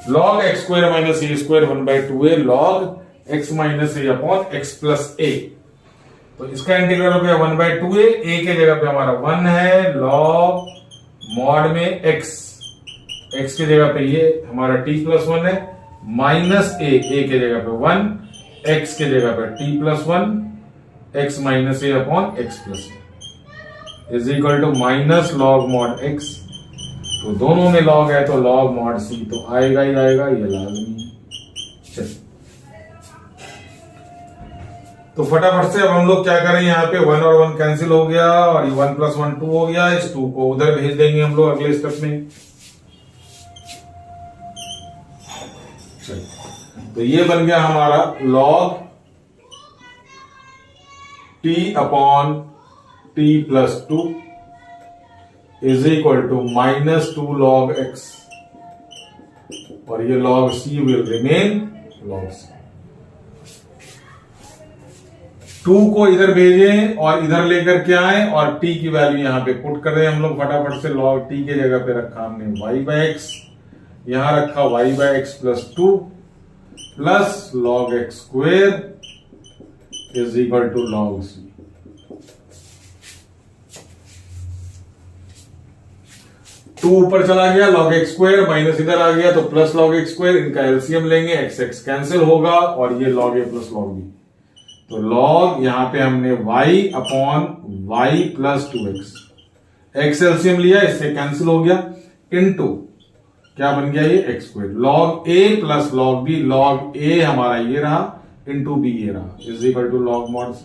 Speaker 1: log X square minus A square 1/2a log x minus A upon x plus A. तो इसका इंटीग्रल हो गया 1/2a, a के जगह पे हमारा 1 है, लॉग मॉड में x के जगह पे ये हमारा t प्लस 1 है, माइनस a के जगह पे 1, x के जगह पे t plus 1, x minus a upon x plus a is equal to minus log mod x। तो दोनों में लॉग है तो लॉग मॉड c तो आएगा ही आएगा, ये लाजमी है। चलिए, तो फटाफट से अब हम लोग क्या करें, यहाँ पे 1 और 1 कैंसिल हो गया और ये 1 प्लस 1 2 हो गया, इस 2 को उधर भेज देंगे हम लोग अगले स्टेप में। तो ये बन गया हमारा log t upon t plus 2 is equal to minus 2 log x, और ये log c will remain log c। 2 को इधर भेजें और इधर लेकर के आए और t की वैल्यू यहां पे पुट कर रहे हैं हम लोग फटाफट से। log t के जगह पे रखा हमने y बाय एक्स, यहां रखा y by x plus 2 plus log x square is equal to log c। Two ऊपर चला गया, log x स्क्वायर माइनस इधर आ गया तो प्लस log x स्क्वायर, इनका एलसीएम लेंगे, x कैंसिल होगा और ये log a plus log b। तो log यहां पे हमने y upon y plus 2x, x LCM लिया इससे कैंसिल हो गया, इनटू क्या बन गया ये x square, log a plus log b, log a हमारा ये रहा इनटू b ये रहा is equal to log mod c।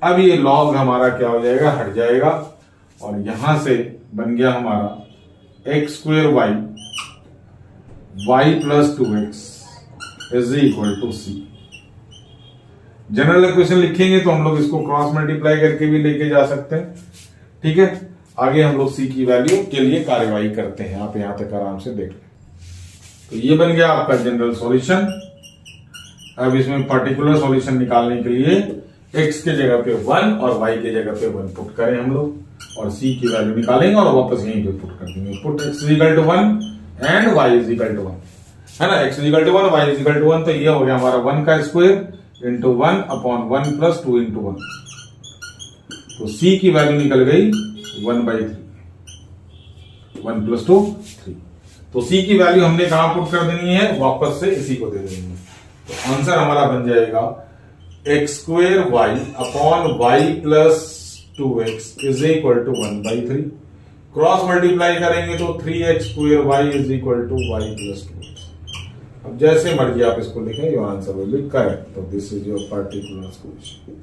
Speaker 1: अब ये log हमारा क्या हो जाएगा, हट जाएगा और यहां से बन गया हमारा x square y plus 2x is equal to c। General equation लिखेंगे तो हम लोग इसको क्रॉस मल्टीप्लाई करके भी लेके जा सकते हैं। ठीक है, आगे हम लोग c की वैल्यू के लिए कार्यवाही करते हैं, आप यहां तक आराम से देख लें। तो ये बन गया आपका जनरल सॉल्यूशन। अब इसमें पर्टिकुलर सॉल्यूशन निकालने के लिए x के जगह पे 1 और y के जगह पे 1 पुट करें हम लोग और c की वैल्यू निकालेंगे और वापस यहीं पे पुट कर देंगे। Put x is equal to 1 and y is equal to 1 है ना, x is equal to 1 y is equal to 1, तो ये हो गया हमारा 1 का square into 1 upon 1 plus 2 into 1। तो c की वैल्यू निकल गई 1/3, 1 प्लस 2 3। तो c की वैल्यू हमने कहां पुट कर देनी है, वापस से इसी को दे देनी है। तो आंसर हमारा बन जाएगा X square Y upon Y plus 2x is equal to 1/3। Cross multiply करेंगे तो 3x square Y is equal to Y plus 2x। अब जैसे मर्जी आप इसको लिखें, your answer will be correct. तो this is your particular solution.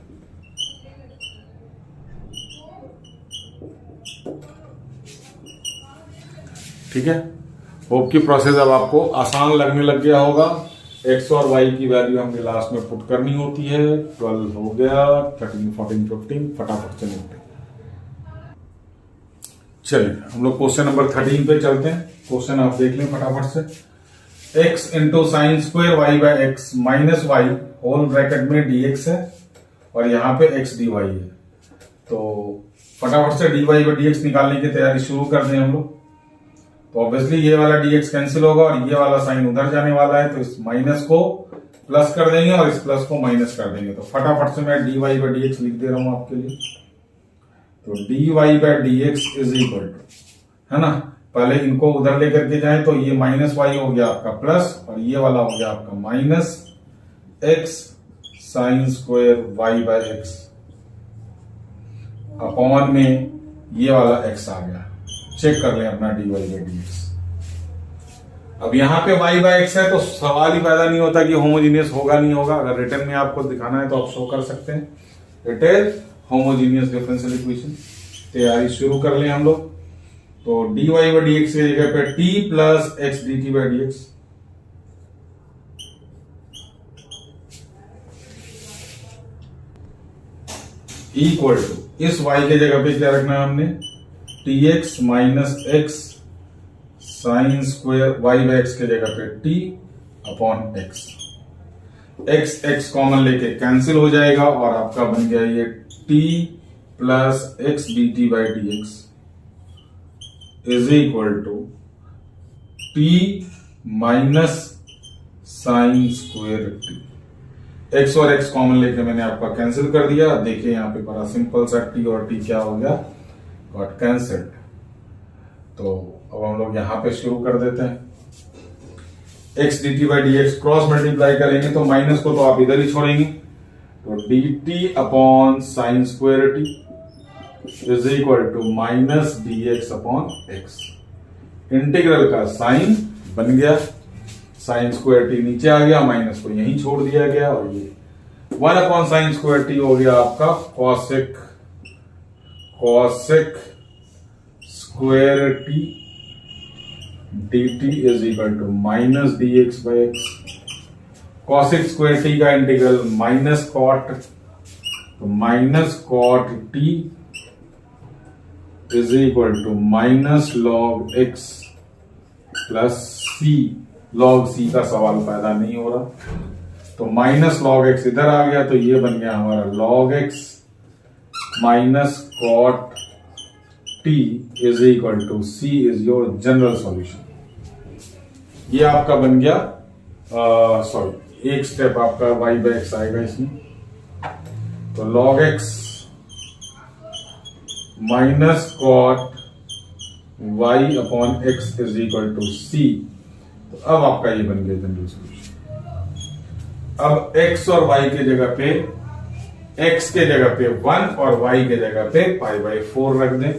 Speaker 1: ठीक है, होप की प्रोसेस अब आपको आसान लगने लग गया होगा। एक्स और वाई की वैल्यू हमने लास्ट में पुट करनी होती है। 12 हो गया, 13, 14, 15 फटाफट से निपटे। चलिए हम लोग क्वेश्चन नंबर 13 पे चलते हैं। क्वेश्चन आप देख लें फटाफट से। x into sine square y by x minus y whole bracket में dx है और यहाँ पे x dy है। तो फटाफट से dy बाय dx निकालने की तैयारी शुरू कर दें हम लोग। तो ऑब्वियसली ये वाला dx कैंसिल होगा और ये वाला साइन उधर जाने वाला है, तो इस माइनस को प्लस कर देंगे और इस प्लस को माइनस कर देंगे। तो फटाफट से मैं dy बाय dx लिख दे रहा हूं आपके लिए। तो dy by dx is equal to, है ना, पहले इनको उधर लेकर के जाएं तो ये माइनस वाई हो गया आपका प्लस और ये वाला हो गया आपका minus x sine square y by x upon में ये वाला एक्स आ गया। चेक कर लें अपना dy बाय dx। अब यहां पे y बाय एक्स है तो सवाल ही पैदा नहीं होता कि होमोजीनियस होगा नहीं होगा। अगर रिटर्न में आपको दिखाना है तो आप शो कर सकते हैं। It is homogeneous differential equation. तैयारी शुरू कर लें हम लोग। तो dy बाय dx की जगह पे t plus x dt by dx equal to, इस y के जगह पे क्या रखना है हमने, tx minus x sine square y by x के जगह पे t upon x. X x common लेके कैंसिल हो जाएगा और आपका बन गया ये t plus x dt by dx is equal to t minus sine square t। X और एक्स कॉमन लेके मैंने आपका कैंसिल कर दिया। देखिए यहाँ पे बड़ा सिंपल सा t और t क्या हो गया, गॉट कैंसिल्ड। तो अब हम लोग यहां पे शुरू कर देते हैं। x dt by dx cross multiply करेंगे तो माइनस को तो आप इधर ही छोड़ेंगे। तो dt upon sine square t is equal to minus dx upon x। Integral का साइन बन गया, साइन स्क्वायर t नीचे आ गया, माइनस को यहीं छोड़ दिया गया और ये 1 अपॉन साइन स्क्वायर t हो गया आपका cosec square t dt is equal to minus dx by x. Cosec square t का इंटीग्रल माइनस कॉट, तो minus cot t is equal to minus log x plus c। Log c का सवाल पैदा नहीं हो रहा, तो माइनस लॉग x इधर आ गया, तो ये बन गया हमारा log x minus cot t is equal to c is your general solution. ये आपका बन गया, सॉरी एक स्टेप आपका y बाय x आएगा इसमें। तो log x minus cot y upon x is equal to c। तो अब आपका ये बन गया जनरल सॉल्यूशन। अब x और y के जगह पे, x के जगह पे 1 और y के जगह पे पाई बाई 4 रख दें।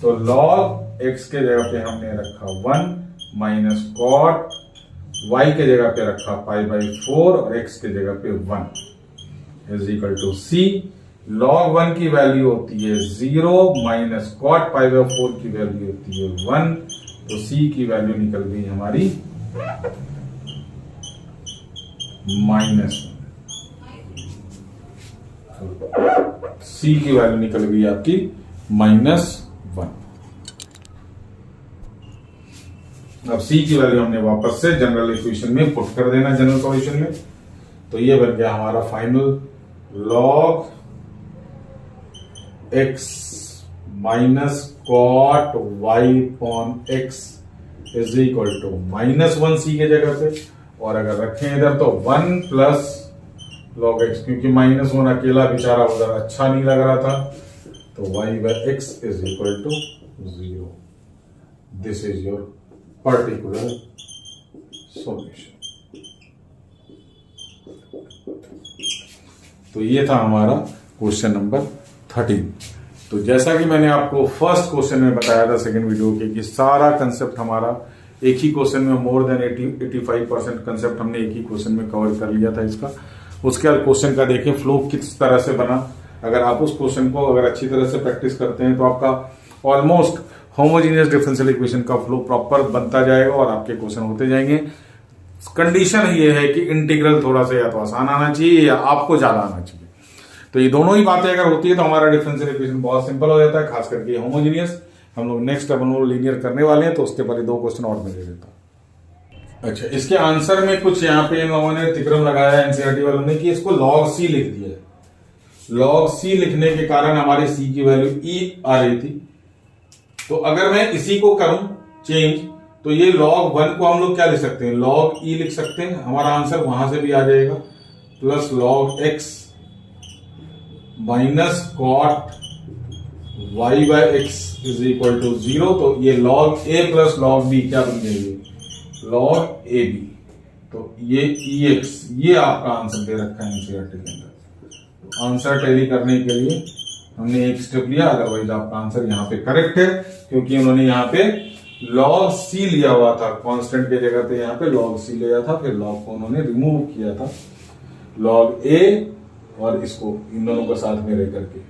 Speaker 1: तो log x के जगह पे हमने रखा 1 माइनस कॉट y के जगह पे रखा पाई बाई 4 और x के जगह पे 1 is equal to c। log 1 की वैल्यू होती है 0 माइनस कॉट पाई बाई 4 की वैल्यू होती है 1, तो c की वैल्यू निकल गई हमारी -1। c की वैल्यू निकल गई आपकी -1। अब c की वैल्यू हमने वापस से जनरल इक्वेशन में पुट कर देना, जनरल सॉल्यूशन में। तो ये बन गया हमारा final log x minus cot y upon x is equal to -1 c के जगह पे, और अगर रखें इधर तो 1 प्लस log x, क्योंकि -1 अकेला बेचारा उधर अच्छा नहीं लग रहा था, तो y by x is equal to 0। This is your particular solution। तो ये था हमारा क्वेश्चन नंबर 13। तो जैसा कि मैंने आपको फर्स्ट क्वेश्चन में बताया था सेकंड वीडियो के कि सारा कंसेप्ट हमारा एक ही क्वेश्चन में मोर देन 85% कंसेप्ट हमने एक ही क्वेश्चन में कवर कर लिया था इसका। उसके बाद क्वेश्चन का देखें फ्लो किस तरह से बना। अगर आप उस क्वेश्चन को अगर अच्छी तरह से प्रैक्टिस करते हैं तो आपका ऑलमोस्ट होमोजीनियस डिफरेंशियल इक्वेशन का फ्लो प्रॉपर बनता जाएगा और आपके क्वेश्चन होते जाएंगे। कंडीशन ये है कि इंटीग्रल थोड़ा सा या तो आसान आना चाहिए या आपको ज्यादा आना चाहिए। तो ये दोनों ही बातें अगर होती है तो हमारा डिफरेंशियल इक्वेशन बहुत सिंपल हो जाता है, खास करके होमोजीनियस। हम लोग नेक्स्ट अपन लोग लीनियर करने वाले हैं, तो उसके पहले 2 क्वेश्चन और मैं दे देता हूं। अच्छा, इसके आंसर में कुछ यहाँ पे इन लोगों ने तिक्रम लगाया एनसीईआरटी वालों ने कि इसको log c लिख दिया है। log c लिखने के कारण हमारे c की वैल्यू e आ रही थी। तो अगर मैं इसी को करूं चेंज, तो ये log 1 को हम लोग क्या लिख सकते हैं, log e लिख सकते हैं। हमारा आंसर वहां से भी आ जाएगा, plus log x minus cot y by x is equal to 0। तो ये log a plus log b क्या बन जाएगी, log ab। तो ये ex, ये आपका आंसर दे रखा है एनसीईआरटी के अंदर। तो आंसर टैली करने के लिए हमने एक स्टेप लिया, अदरवाइज आपका आंसर यहाँ पे करेक्ट है, क्योंकि उन्होंने यहाँ पे log c लिया हुआ था कांस्टेंट के जगह पे, यहाँ पे log c लिया था, फिर log को उन्होंने रिमूव किया था log a और इसको इन दोनों को साथ में रह करके।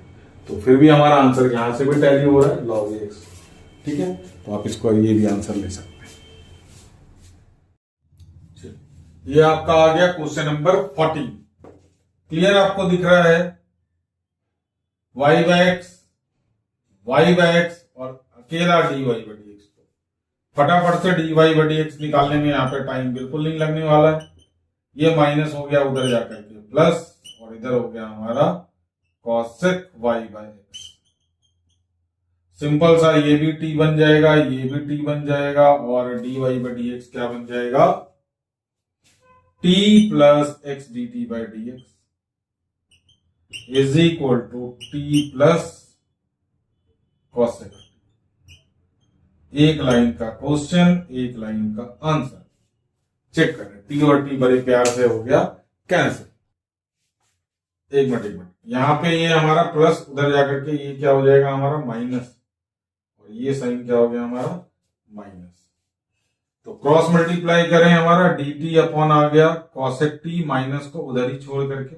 Speaker 1: तो फिर भी हमारा आंसर यहां से भी टैली हो रहा है log x। ठीक है, तो आप इसको ये भी आंसर ले सकते हैं। ये आपका आ गया क्वेश्चन नंबर 14। क्लियर आपको दिख रहा है, y बाय x और अकेला dy बाई dx। फटाफट से dy बाई dx निकालने में यहाँ पे टाइम बिल्कुल नहीं लगने वाला है। ये माइनस हो गया उधर जाकर के प्लस, और इधर हो गया हमारा cosec y by x। Simple सा ये भी t बन जाएगा, ये भी t बन जाएगा, और dy बाई dx क्या बन जाएगा, t plus x dt by dx is equal to t plus cosec। एक लाइन का क्वेश्चन, एक लाइन का आंसर। चेक करें, t और t बड़े प्यार से हो गया कैंसिल। एक मिनट, यहां पे ये हमारा प्लस, उधर जाकर के ये क्या हो जाएगा हमारा माइनस, और ये साइन क्या हो गया हमारा माइनस। तो क्रॉस मल्टीप्लाई करें, हमारा dt अपॉन आ गया cosec t, माइनस को उधर ही छोड़ करके,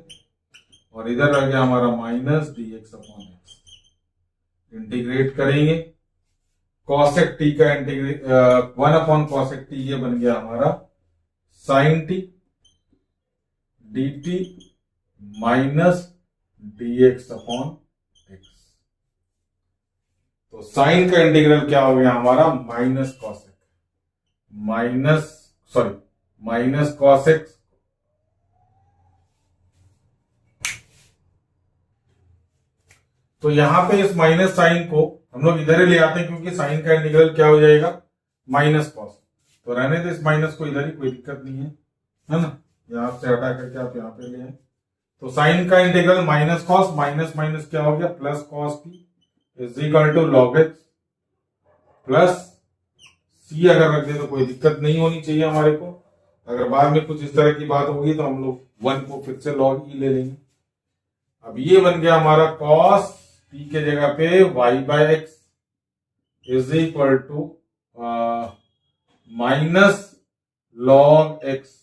Speaker 1: और इधर आ गया हमारा minus dx upon x। Integrate करेंगे, cosec t का इंटीग्रेट 1 अपॉन cosec t, ये बन गया हमारा sin t dt minus dx upon x। तो साइन का इंटीग्रल क्या हो गया हमारा माइनस cosec, माइनस cosec। तो यहां पे इस माइनस साइन को हम लोग इधर ही ले आते हैं, क्योंकि साइन का इंटीग्रल क्या हो जाएगा माइनस कॉस। तो रहने दे इस माइनस को इधर ही, कोई दिक्कत नहीं है ना। यहां से हटा करके आप यहां पे ले आए, तो साइन का integral minus cos, minus minus क्या हो गया plus cos T is equal to log X plus C. अगर रख दे तो कोई दिक्कत नहीं होनी चाहिए हमारे को। अगर बाद में कुछ इस तरह की बात होगी तो हम लोग 1 को फिर से लॉग ई ले लेंगे। अब ये बन गया हमारा कॉस टी के जगह पे y by x is equal to minus log x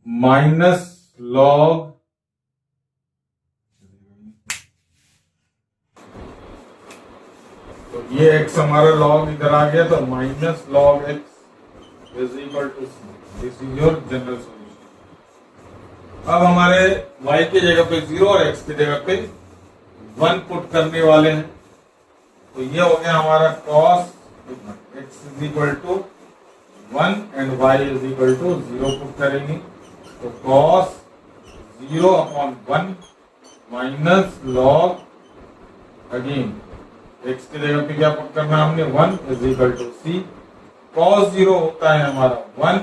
Speaker 1: minus log तो ये x हमारा log इधर आ गया, तो minus log x is equal to c. This is your general solution. अब हमारे y की जगह पे 0 और x की जगह पे 1 पुट करने वाले हैं, तो ये हो गया हमारा cos x is equal to 1 and y is equal to 0 put करेंगे, तो cos 0 upon 1 minus log again x की जगह पे क्या पुट करना हमने 1 is equal to c. cos 0 होता है हमारा 1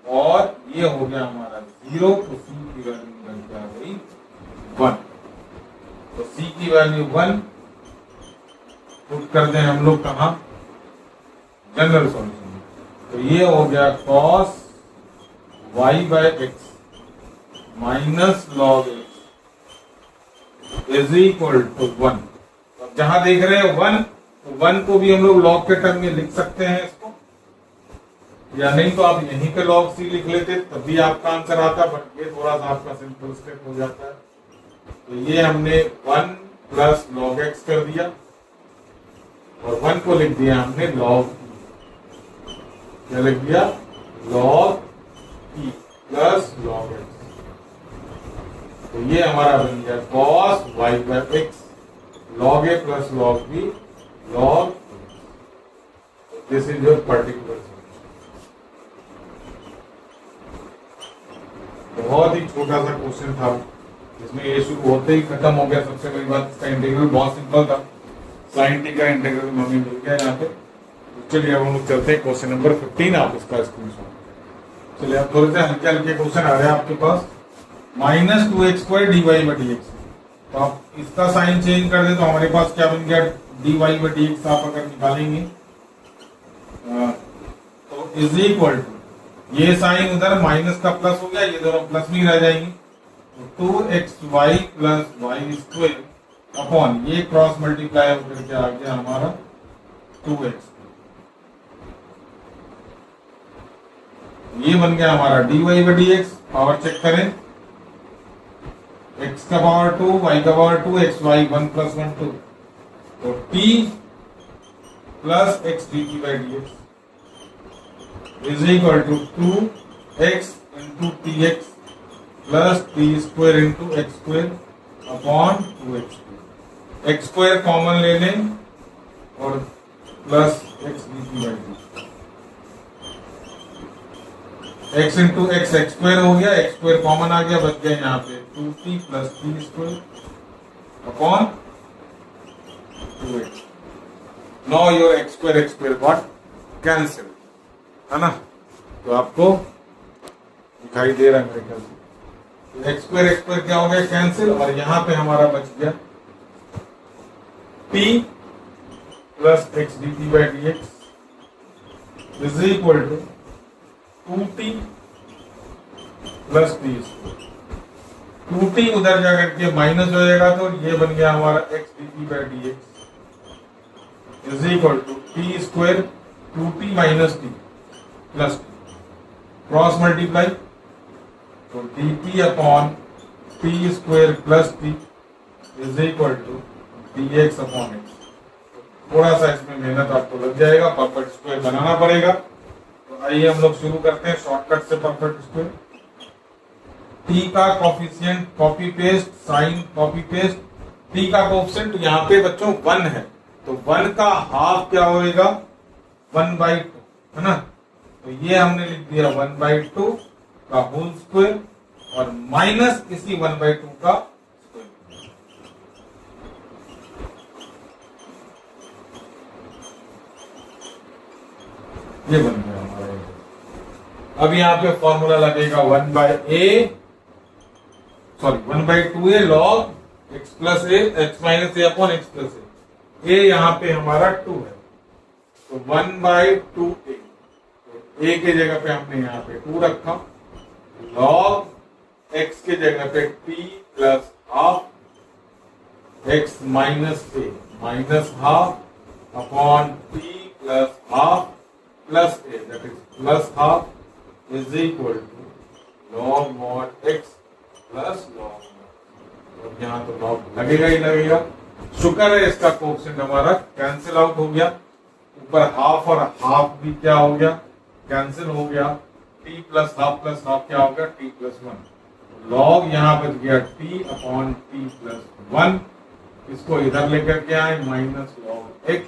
Speaker 1: और ये हो गया हमारा 0, तो c की वैल्यू निकल के आ गई 1। तो c की वैल्यू 1 पुट कर दें हम लोग कहा जनरल सॉल्यूशन में। तो ये हो गया cos y by x minus log x is equal to 1। जहां देख रहे हैं 1, तो 1 को भी हम लोग लॉग के टर्म में लिख सकते हैं इसको, या नहीं तो आप यहीं पे log c लिख लेते तब भी आपका आंसर आता, बट ये थोड़ा सा आपका सिंपल स्टेप हो जाता है। तो ये हमने 1 प्लस लॉग एक्स कर दिया और 1 को लिख दिया हमने log e। क्या लिख दिया? log e plus log x। तो ये हमारा बन गया cos y by x log a plus log b log this is your particular. बहुत ही छोटा सा क्वेश्चन था, इसमें ये शुरू होते ही खत्म हो गया। सबसे बड़ी बात, इसका इंटीग्रल बहुत सिंपल था, sin t का इंटीग्रल हमें मिल गया यहाँ पे। तो चलिए अब हम लोग चलते हैं क्वेश्चन नंबर 15। आप इसका स्क्रीनशॉट। चलिए अब थोड़े से हल्के हल्के क्वेश्चन आ रहे हैं आपके पास। -2x² dy बाई dx, तो आप इसका साइन चेंज कर दे तो हमारे पास क्या बन गया? dy बाई dx आप अगर निकालेंगे तो इज इक्वल टू, ये साइन उधर माइनस का प्लस हो गया, ये दोनों प्लस में रह जाएंगे। तो 2xy plus y square upon ये क्रॉस मल्टीप्लाई होकर के आ गया हमारा 2x। ये बन गया हमारा dy by dx। Power check करें, x का पावर 2, y का पावर 2, x y 1 प्लस 1 2, तो t plus x dt by dx is equal to 2x into tx plus t square into x square upon 2x। x square common ले लें और plus x dt by dt। x into x x square हो गया, x square common आ गया, बच गया यहाँ पे 2t plus t square upon 2x। Now your x square got cancel, है ना? तो आपको दिखाई दे रहा है मेरे ख्याल से। एक्स स्क्वायर क्या हो गया? कैंसिल। और यहाँ पे हमारा बच गया t plus x D T by D x is equal to 2t plus t square. 2t उधर जाकर के माइनस हो जाएगा, तो ये बन गया हमारा x D T by D x is equal to t square 2t minus t plus t, cross multiply, तो dt upon T square plus t is equal to dx upon x. थोड़ा सा इसमें मेहनत आपको लग जाएगा, परफेक्ट स्क्वायर बनाना पड़ेगा। तो आइए हम लोग शुरू करते हैं शॉर्टकट से परफेक्ट स्क्वायर। t का coefficient copy paste, sine copy paste. t का कोफिशिएंट यहाँ पे बच्चों 1 है, तो 1 का हाफ क्या होएगा? 1/2, है ना? तो ये हमने लिख दिया 1/2 का होल स्क्वायर और माइनस इसी 1/2 का स्क्वायर। ये बन गया हमारा। अब यहाँ पे फॉर्मूला लगेगा 1/2a log x plus a x minus a upon x plus a। a यहाँ पे हमारा 2 है, तो 1/2a, a के जगह पे हमने यहाँ पे 2 रखा, log x के जगह पे t plus half x minus a minus half upon t plus half plus a, that is plus half is equal to log mod x plus log। और यहाँ तो log लगेगा ही लगेगा। शुक्र है इसका कोएफिशिएंट हमारा कैंसिल आउट हो गया, ऊपर हाफ और हाफ भी क्या हो गया? कैंसिल हो गया। t प्लस हाफ क्या हो गया? t plus 1। log यहाँ बच गया t अपॉन t प्लस 1। इसको इधर लेकर के आए, minus log x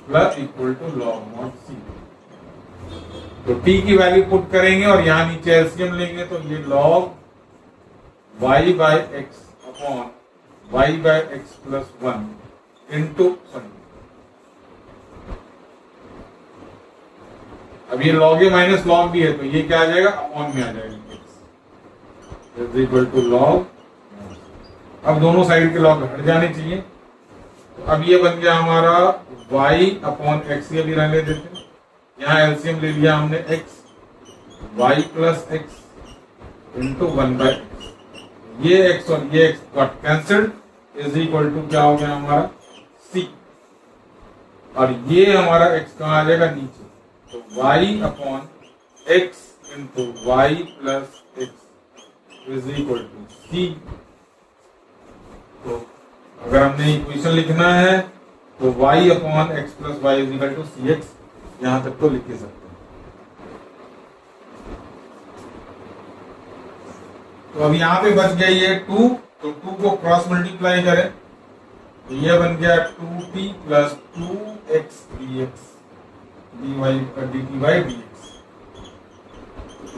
Speaker 1: plus equal to log mod c। तो t की वैल्यू पुट करेंगे और यहाँ नीचे एलसीएम लेंगे, तो ये log y by x upon y by x plus 1 into अब ये log a minus log b है, तो ये क्या आ जाएगा? अपॉन में आ जाएगा x is equal to log। अब दोनों साइड के log हट जाने चाहिए, तो अब ये बन गया हमारा y अपॉन x, ये भी रहने देते हैं, यहाँ एलसीएम ले लिया हमने x y plus x into 1/x, ये x और ये x got cancelled, is equal to क्या हो गया हमारा c, और ये हमारा x कहाँ आ जाएगा नीचे, तो y upon x into y plus x is equal to c। तो अगर हमने इक्वेशन लिखना है तो y upon x plus y is equal to c x, यहां तक तो लिख के सकते हैं। तो अब यहाँ पे बच गया ये 2, तो 2 को क्रॉस मल्टीप्लाई करें तो ये बन गया 2t plus 2x dx dt by dx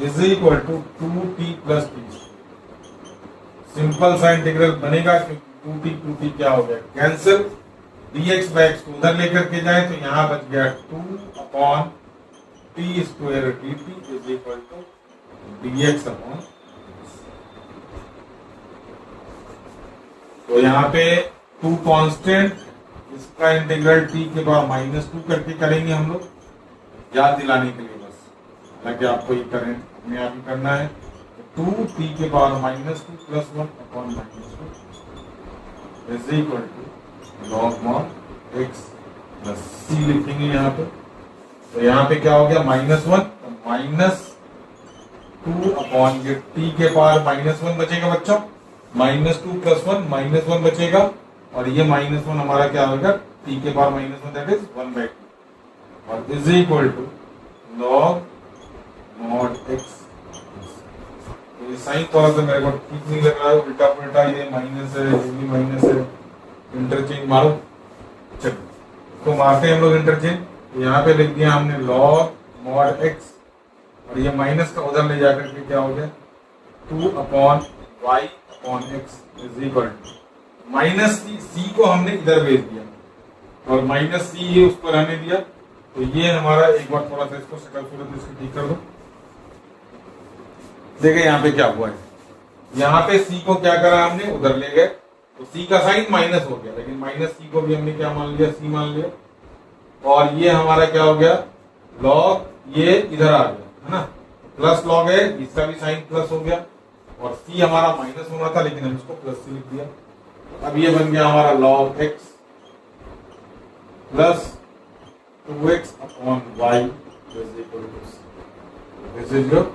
Speaker 1: is equal to 2t plus t। Simple सा इंटीग्रल बनेगा क्योंकि 2t क्या हो गया कैंसिल, dx बाई x को उधर लेकर के जाए तो यहाँ बच गया 2 upon t square dt is equal to dx upon. तो यहाँ पे 2 कांस्टेंट, इसका इंटीग्रल t के पावर -2 करके करेंगे हम लोग, याद दिलाने के लिए बस, हालांकि आपको ये करें अपने आप ही करना है। 2t के power -2 plus 1 upon -2 is equal to log mod x plus c लिखेंगे यहाँ पे। तो यहाँ पे क्या हो गया -1, -2 अपॉन ये t के पावर -1 बचेगा बच्चों, -2 प्लस 1 -1 बचेगा, और ये -1 हमारा क्या होगा t के पावर -1 दैट इज 1/2, और is equal to log mod x। ये साइन थोड़ा सा मेरे को ठीक नहीं लग रहा है, उल्टा पुल्टा, ये माइनस है, ये भी माइनस है, इंटरचेंज मारो। चलो तो मारते हैं हम लोग इंटरचेंज। यहाँ पे लिख दिया हमने लॉग मॉड x, और ये माइनस का उधर ले जाकर के क्या हो गया 2 upon y upon x is equal to -c को हमने इधर भेज दिया और -c ये उसको रहने दिया। तो ये हमारा, एक बार थोड़ा सा इसको शक्ल सूरत इसको ठीक कर दो, देखिए यहाँ पे क्या हुआ है, यहाँ पे c को क्या करा हमने उधर ले गए, तो c का साइन माइनस हो गया, लेकिन -c को भी हमने क्या मान लिया c मान लिया, और ये हमारा क्या हो गया लॉग, ये इधर आ गया है ना, प्लस लॉग है, इसका भी साइन प्लस हो गया, और c हमारा माइनस होना था लेकिन हम इसको प्लस से लिख दिया। अब ये बन गया हमारा log x plus 2x upon y is equal to c। This is your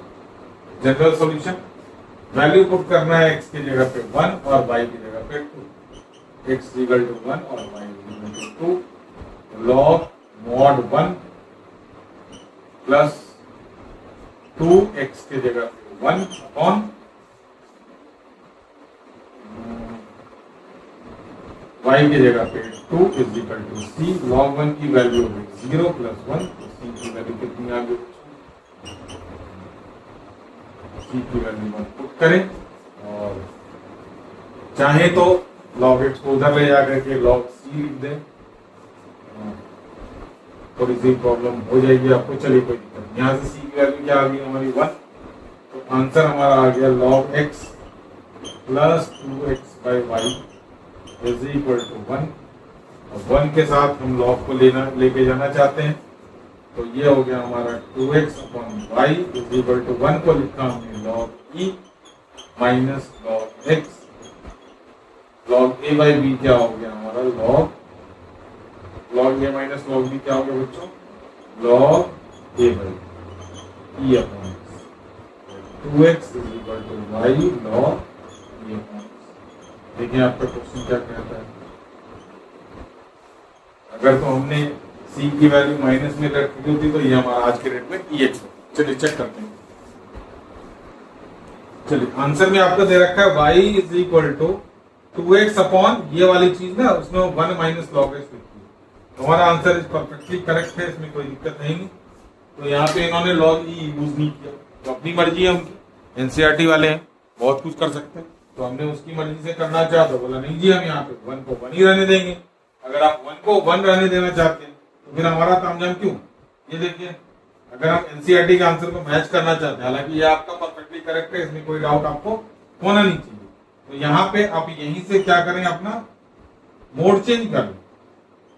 Speaker 1: general solution. Value put करना है x की जगह पे 1 और y की जगह पे 2, x इक्वल टू 1 और y equal to 2, log mod 1 plus 2x की जगह पे 1 अपॉन y की जगह पे 2 is equal to c। Log 1 की वैल्यू हो गई 0 प्लस 1, तो c की वैल्यू कितनी आ गई, c की वैल्यू 1 पुट करें, और चाहे तो log x को उधर ले जाकर के log c लिख दें, थोड़ी सी प्रॉब्लम हो जाएगी आपको, चलिए कोई दिक्कत नहीं। यहाँ से c की वैल्यू क्या आ गई हमारी 1, तो आंसर हमारा आ गया log x plus 2x by Y is equal to 1। और 1 के साथ हम log को लेके जाना चाहते हैं, तो ये हो गया हमारा 2x upon y is equal to 1 को लिखा हमने log e minus log x, log a by b क्या हो गया हमारा log a minus log b क्या हो गया बच्चों, log a by e upon x, 2x is equal to y log e upon x। देखिए आपका क्वेश्चन क्या कहता है, अगर तो हमने c की वैल्यू माइनस में रखी होती तो ये हमारा आज के रेट में ex होता। चलिए चेक करते हैं। चलिए आंसर में आपको दे रखा है y is equal to 2x upon ये वाली चीज ना, उसमें 1 माइनस log x लिखी है, हमारा आंसर इज परफेक्टली करेक्ट है, इसमें कोई दिक्कत नहीं। तो यहाँ पे इन्होंने log e यूज नहीं किया, तो अपनी मर्जी है उनकी, एनसीईआरटी वाले हैं, बहुत कुछ कर सकते हैं, तो हमने उसकी मर्जी से करना चाहा तो बोला नहीं जी हम यहाँ पे 1 को 1 ही रहने देंगे। अगर आप 1 को 1 रहने देना चाहते हैं तो फिर हमारा तामझाम क्यों। ये देखिए अगर हम एनसीईआरटी के आंसर को मैच करना चाहते हैं, हालांकि ये आपका परफेक्टली करेक्ट है, इसमें कोई डाउट आपको होना नहीं चाहिए, तो यहाँ पे आप यहीं से क्या करें, अपना मोड चेंज कर लें,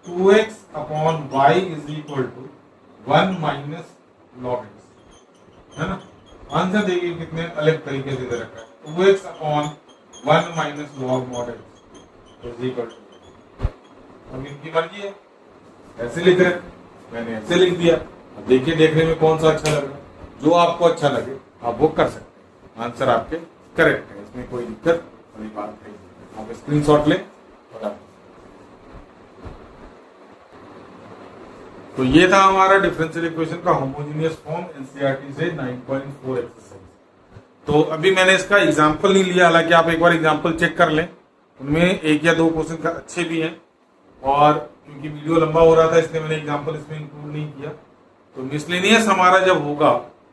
Speaker 1: 2x upon y is equal to
Speaker 2: 1 minus log x, है ना। आंसर देखिए कितने अलग तरीके से दे रखा है, 2x upon 1 minus log mod x is equal to, अब इनकी मर्जी है, ऐसे लिख रहे हैं, मैंने ऐसे लिख दिया। अब देखिए देखने में कौन सा अच्छा लग रहा है, जो आपको अच्छा लगे आप वो कर सकते हैं। आंसर आपके करेक्ट है, इसमें कोई दिक्कत वाली बात नहीं। आप स्क्रीनशॉट लें और आप, तो ये था हमारा डिफरेंशियल इक्वेशन का होमोजेनियस फॉर्म एनसीईआरटी से 9.4 एक्सरसाइज। तो अभी मैंने इसका एग्जांपल नहीं लिया, हालांकि आप एक बार एग्जांपल चेक कर लें, उनमें एक या दो क्वेश्चन का अच्छे भी हैं, और क्योंकि वीडियो लंबा हो रहा था इसलिए मैंने एग्जांपल इसमें इंक्लूड नहीं किया। तो मिसलेनियस हमारा जब होगा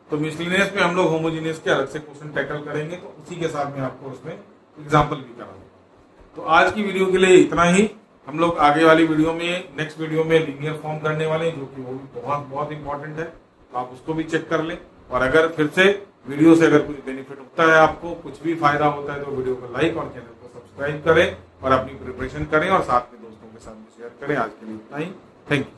Speaker 2: तो मिसलेनियस में हम लोग होमोजेनियस के अलग से क्वेश्चन टैकल करेंगे, तो उसी के साथ में आपको उसमें एग्जाम्पल भी कराऊंगा। तो आज की वीडियो के लिए इतना ही। हम लोग आगे वाली वीडियो में, नेक्स्ट वीडियो में लीनियर फॉर्म करने वाले हैं, जो कि वो भी बहुत बहुत इंपॉर्टेंट है, तो आप उसको भी चेक कर लें। और अगर फिर से वीडियो से अगर कुछ बेनिफिट होता है, आपको कुछ भी फायदा होता है, तो वीडियो को लाइक और चैनल को सब्सक्राइब करें और अपनी प्रिपरेशन करें और साथ में दोस्तों के साथ भी शेयर करें। आज के लिए इतना ही, थैंक यू।